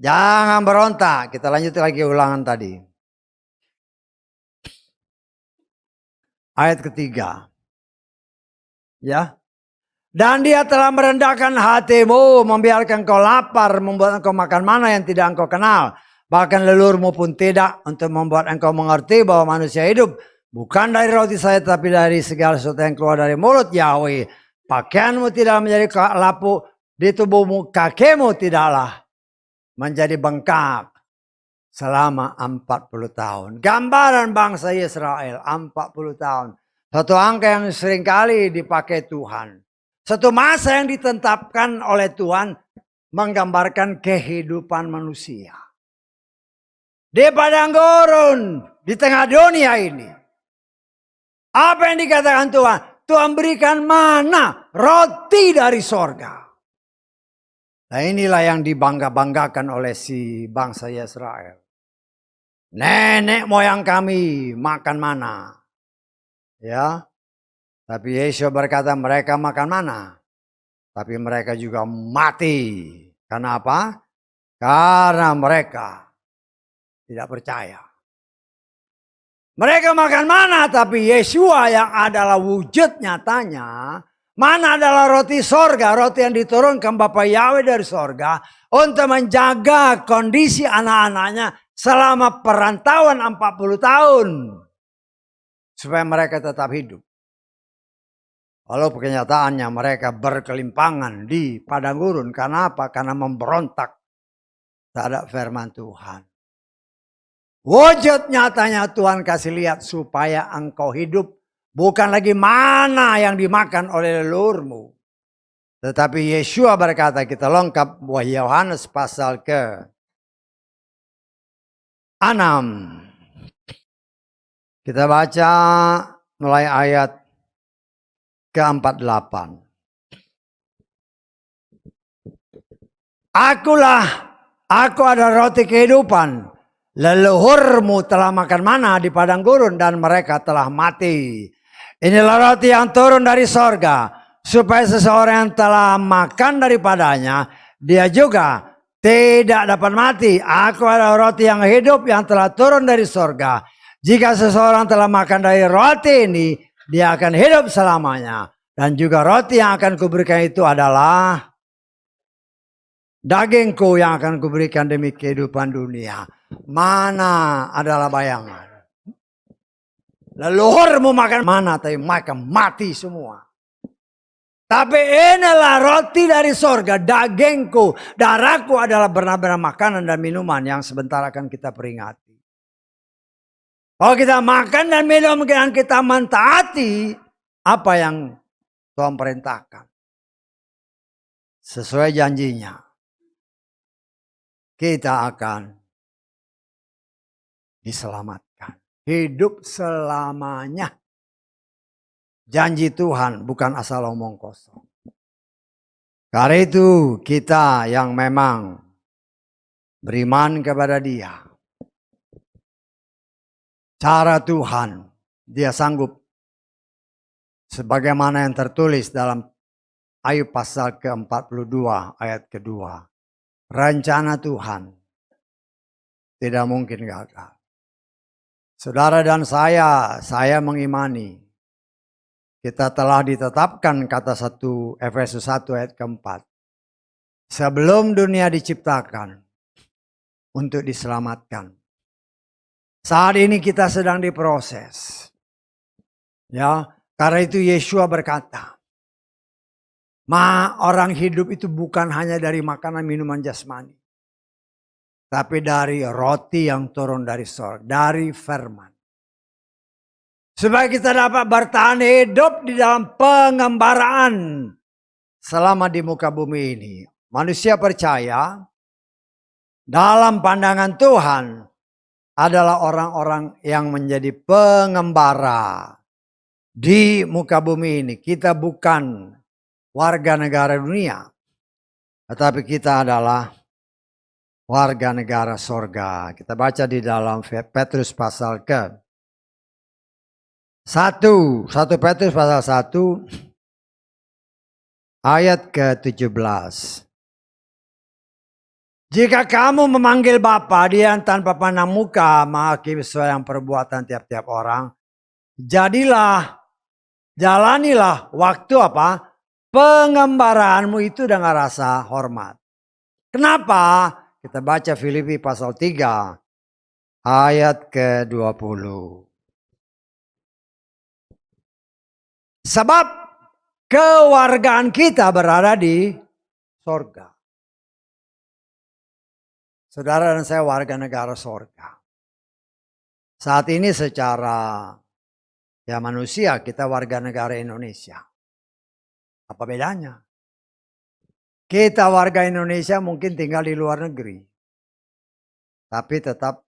Jangan berontak. Kita lanjut lagi ulangan tadi. Ayat ketiga. Ya. Dan dia telah merendahkan hatimu, membiarkan kau lapar, membuat engkau makan mana yang tidak engkau kenal. Bahkan leluhurmu pun tidak, untuk membuat engkau mengerti bahwa manusia hidup bukan dari roti saja, tapi dari segala sesuatu yang keluar dari mulut Yahweh. Pakaianmu tidak menjadi lapuk, di tubuhmu kakimu tidaklah menjadi bengkak selama 40 tahun. Gambaran bangsa Israel 40 tahun. Satu angka yang seringkali dipakai Tuhan. Satu masa yang ditetapkan oleh Tuhan menggambarkan kehidupan manusia. Di padang gurun, di tengah dunia ini. Apa yang dikatakan Tuhan? Tuhan berikan mana? Roti dari sorga. Nah inilah yang dibangga-banggakan oleh si bangsa Israel. Nenek moyang kami makan mana. Ya. Tapi Yesus berkata mereka makan mana. Tapi mereka juga mati. Karena apa? Karena mereka tidak percaya. Mereka makan mana, tapi Yeshua yang adalah wujud nyatanya. Mana adalah roti sorga, roti yang diturunkan Bapa Yahweh dari sorga. Untuk menjaga kondisi anak-anaknya selama perantauan 40 tahun. supaya mereka tetap hidup. Walau kenyataannya mereka berkelimpangan di padang gurun. Karena apa? Karena memberontak terhadap firman Tuhan. Wujud nyatanya Tuhan kasih lihat supaya engkau hidup. Bukan lagi mana yang dimakan oleh leluhurmu. Tetapi Yeshua berkata, kita lengkap buah Yohanes pasal ke-6. Kita baca mulai ayat ke-48. Aku adalah roti kehidupan. Leluhurmu telah makan mana di padang gurun dan mereka telah mati. Inilah roti yang turun dari sorga. Supaya seseorang yang telah makan daripadanya, dia juga tidak dapat mati. Aku adalah roti yang hidup yang telah turun dari sorga. Jika seseorang telah makan dari roti ini, dia akan hidup selamanya. Dan juga roti yang akan kuberikan itu adalah dagingku yang akan kuberikan demi kehidupan dunia. Mana adalah bayangan? Leluhurmu makan mana, tapi mereka mati semua. Tapi inilah roti dari sorga, dagingku, darahku adalah benar-benar makanan dan minuman yang sebentar akan kita peringati. Kalau kita makan dan minum dan kita mentaati apa yang Tuhan perintahkan. Sesuai janjinya. Kita akan diselamatkan. Hidup selamanya. Janji Tuhan bukan asal omong kosong. Karena itu kita yang memang beriman kepada Dia. Cara Tuhan, Dia sanggup. Sebagaimana yang tertulis dalam Ayub pasal ke-42 ayat kedua. Rencana Tuhan tidak mungkin gagal. Saudara dan saya mengimani. Kita telah ditetapkan kata 1 Efesus 1 ayat ke-4. Sebelum dunia diciptakan untuk diselamatkan. Saat ini kita sedang diproses. Ya, karena itu Yeshua berkata, orang hidup itu bukan hanya dari makanan minuman jasmani. Tapi dari roti yang turun dari surga, dari firman. Supaya kita dapat bertahan hidup di dalam pengembaraan selama di muka bumi ini. Manusia percaya dalam pandangan Tuhan adalah orang-orang yang menjadi pengembara di muka bumi ini. Kita bukan warga negara dunia, tetapi kita adalah warga negara sorga. Kita baca di dalam Petrus pasal ke 1 Petrus pasal 1 ayat ke-17. Jika kamu memanggil Bapa, Dia yang tanpa pandang muka menghakimi sesuai yang perbuatan tiap-tiap orang, jalanilah waktu apa? Pengembaraanmu itu dengan rasa hormat. Kenapa? Kita baca Filipi pasal 3 ayat ke-20. Sebab kewargaan kita berada di sorga. Saudara dan saya warga negara sorga. Saat ini secara manusia kita warga negara Indonesia. Apa bedanya? Kita warga Indonesia mungkin tinggal di luar negeri. Tapi tetap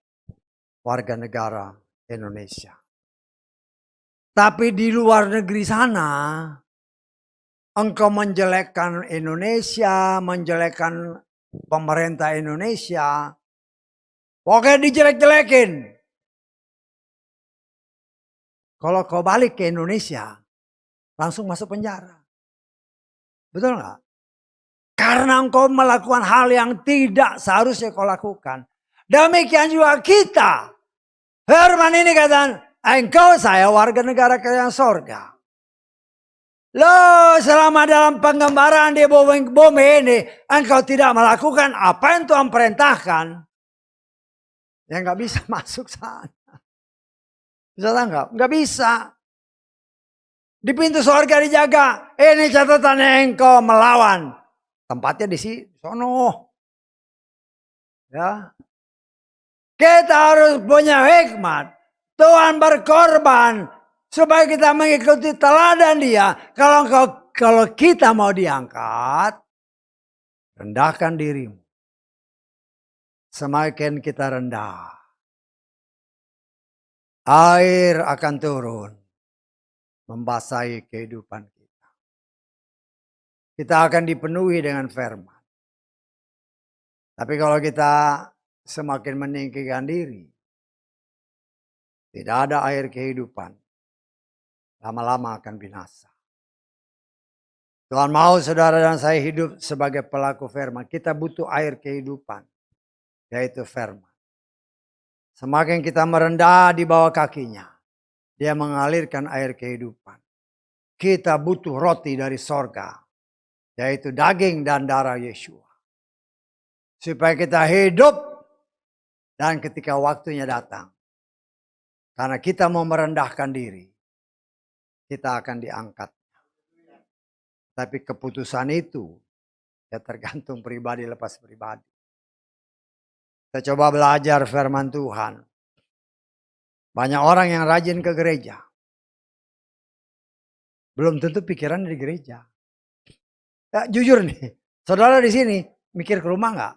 warga negara Indonesia. Tapi di luar negeri sana, engkau menjelekkan Indonesia, menjelekkan pemerintah Indonesia. Pokoknya dijelek-jelekin. Kalau kau balik ke Indonesia, langsung masuk penjara. Betul nggak? Karena engkau melakukan hal yang tidak seharusnya kau lakukan. Demikian juga kita. Firman ini kata, engkau saya warga negara kerajaan sorga. Loh, selama dalam penggembaraan di bumi ini, engkau tidak melakukan apa yang Tuhan perintahkan. Ya nggak bisa masuk sana. Bisa tangkap? Nggak bisa. Di pintu sorga dijaga. Ini catatannya engkau melawan. Tempatnya di sono. Ya. Kita harus punya hikmat. Tuhan berkorban supaya kita mengikuti teladan Dia. Kalau kita mau diangkat, rendahkan dirimu. Semakin kita rendah, air akan turun, membasahi kehidupan kita. Kita akan dipenuhi dengan firman. Tapi kalau kita semakin meninggikan diri, tidak ada air kehidupan, lama-lama akan binasa. Tuhan mau saudara dan saya hidup sebagai pelaku firman. Kita butuh air kehidupan, yaitu firman. Semakin kita merendah di bawah kakinya, Dia mengalirkan air kehidupan. Kita butuh roti dari sorga, yaitu daging dan darah Yesua. Supaya kita hidup dan ketika waktunya datang. Karena kita mau merendahkan diri, kita akan diangkat. Tapi keputusan itu ya tergantung pribadi lepas pribadi. Kita coba belajar firman Tuhan. Banyak orang yang rajin ke gereja. Belum tentu pikiran di gereja. Ya, jujur nih, saudara di sini mikir ke rumah nggak?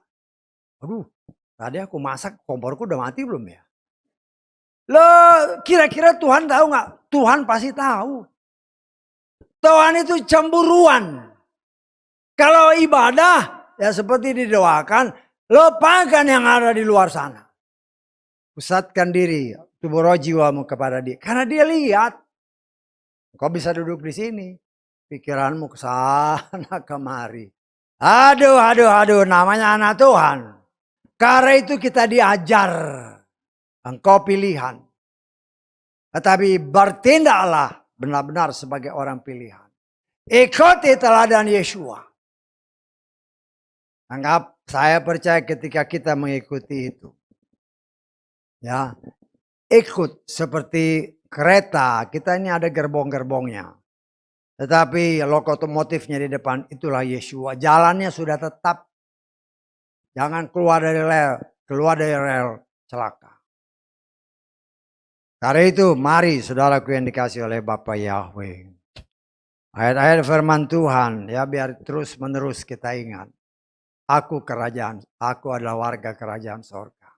Aduh, tadi aku masak, komporku udah mati belum ya? Loh, kira-kira Tuhan tahu nggak? Tuhan pasti tahu. Tuhan itu cemburuan. Kalau ibadah, ya seperti didoakan, lupakan yang ada di luar sana. Pusatkan diri, tubuh roh jiwamu kepada Dia. Karena Dia lihat. Kau bisa duduk di sini. Pikiranmu ke sana kemari. Aduh, namanya anak Tuhan. Karena itu kita diajar. Engkau pilihan. Tetapi bertindaklah benar-benar sebagai orang pilihan. Ikuti teladan Yesua. Anggap saya percaya ketika kita mengikuti itu. Ya, ikut seperti kereta. Kita ini ada gerbong-gerbongnya. Tetapi lokomotifnya di depan itulah Yesua. Jalannya sudah tetap. Jangan keluar dari rel celaka. Karena itu mari saudaraku yang dikasih oleh Bapa Yahweh. Ayat-ayat firman Tuhan ya biar terus menerus kita ingat. Aku adalah warga kerajaan sorga.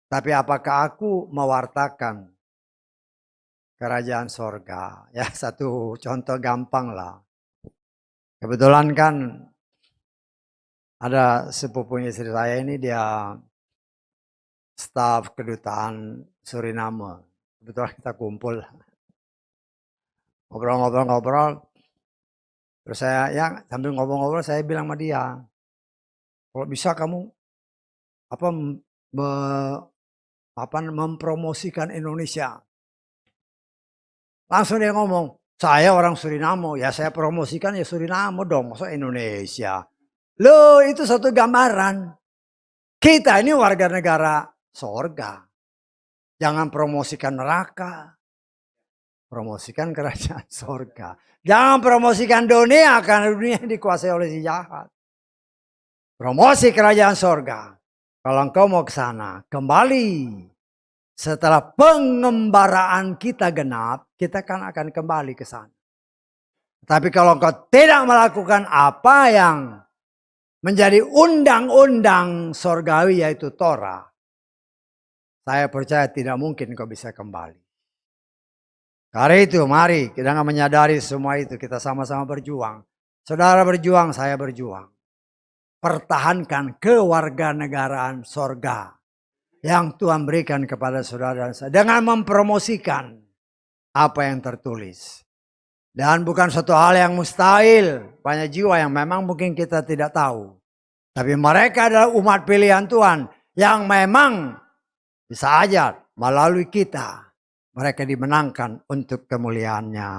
Tapi apakah aku mewartakan kerajaan sorga? Ya satu contoh gampang lah. Kebetulan kan ada sepupunya istri saya ini dia staf kedutaan Suriname. Kebetulan kita kumpul. Ngobrol. Terus saya sambil ngobrol saya bilang sama dia. Kalau bisa kamu mempromosikan Indonesia. Langsung dia ngomong, saya orang Suriname, ya saya promosikan ya Suriname dong, masa Indonesia. Loh itu satu gambaran. Kita ini warga negara sorga. Jangan promosikan neraka. Promosikan kerajaan sorga. Jangan promosikan dunia karena dunia dikuasai oleh si jahat. Promosi kerajaan sorga. Kalau engkau mau ke sana, kembali. Setelah pengembaraan kita genap, kita kan akan kembali ke sana. Tapi kalau engkau tidak melakukan apa yang menjadi undang-undang sorgawi yaitu Torah, saya percaya tidak mungkin engkau bisa kembali. Karena itu mari kita menyadari semua itu, kita sama-sama berjuang. Saudara berjuang, saya berjuang. Pertahankan kewarganegaraan sorga yang Tuhan berikan kepada saudara dan saya. Dengan mempromosikan apa yang tertulis. Dan bukan suatu hal yang mustahil. Banyak jiwa yang memang mungkin kita tidak tahu. Tapi mereka adalah umat pilihan Tuhan. Yang memang bisa aja melalui kita. Mereka dimenangkan untuk kemuliaannya.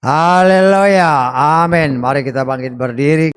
Haleluya. Amin. Mari kita bangkit berdiri.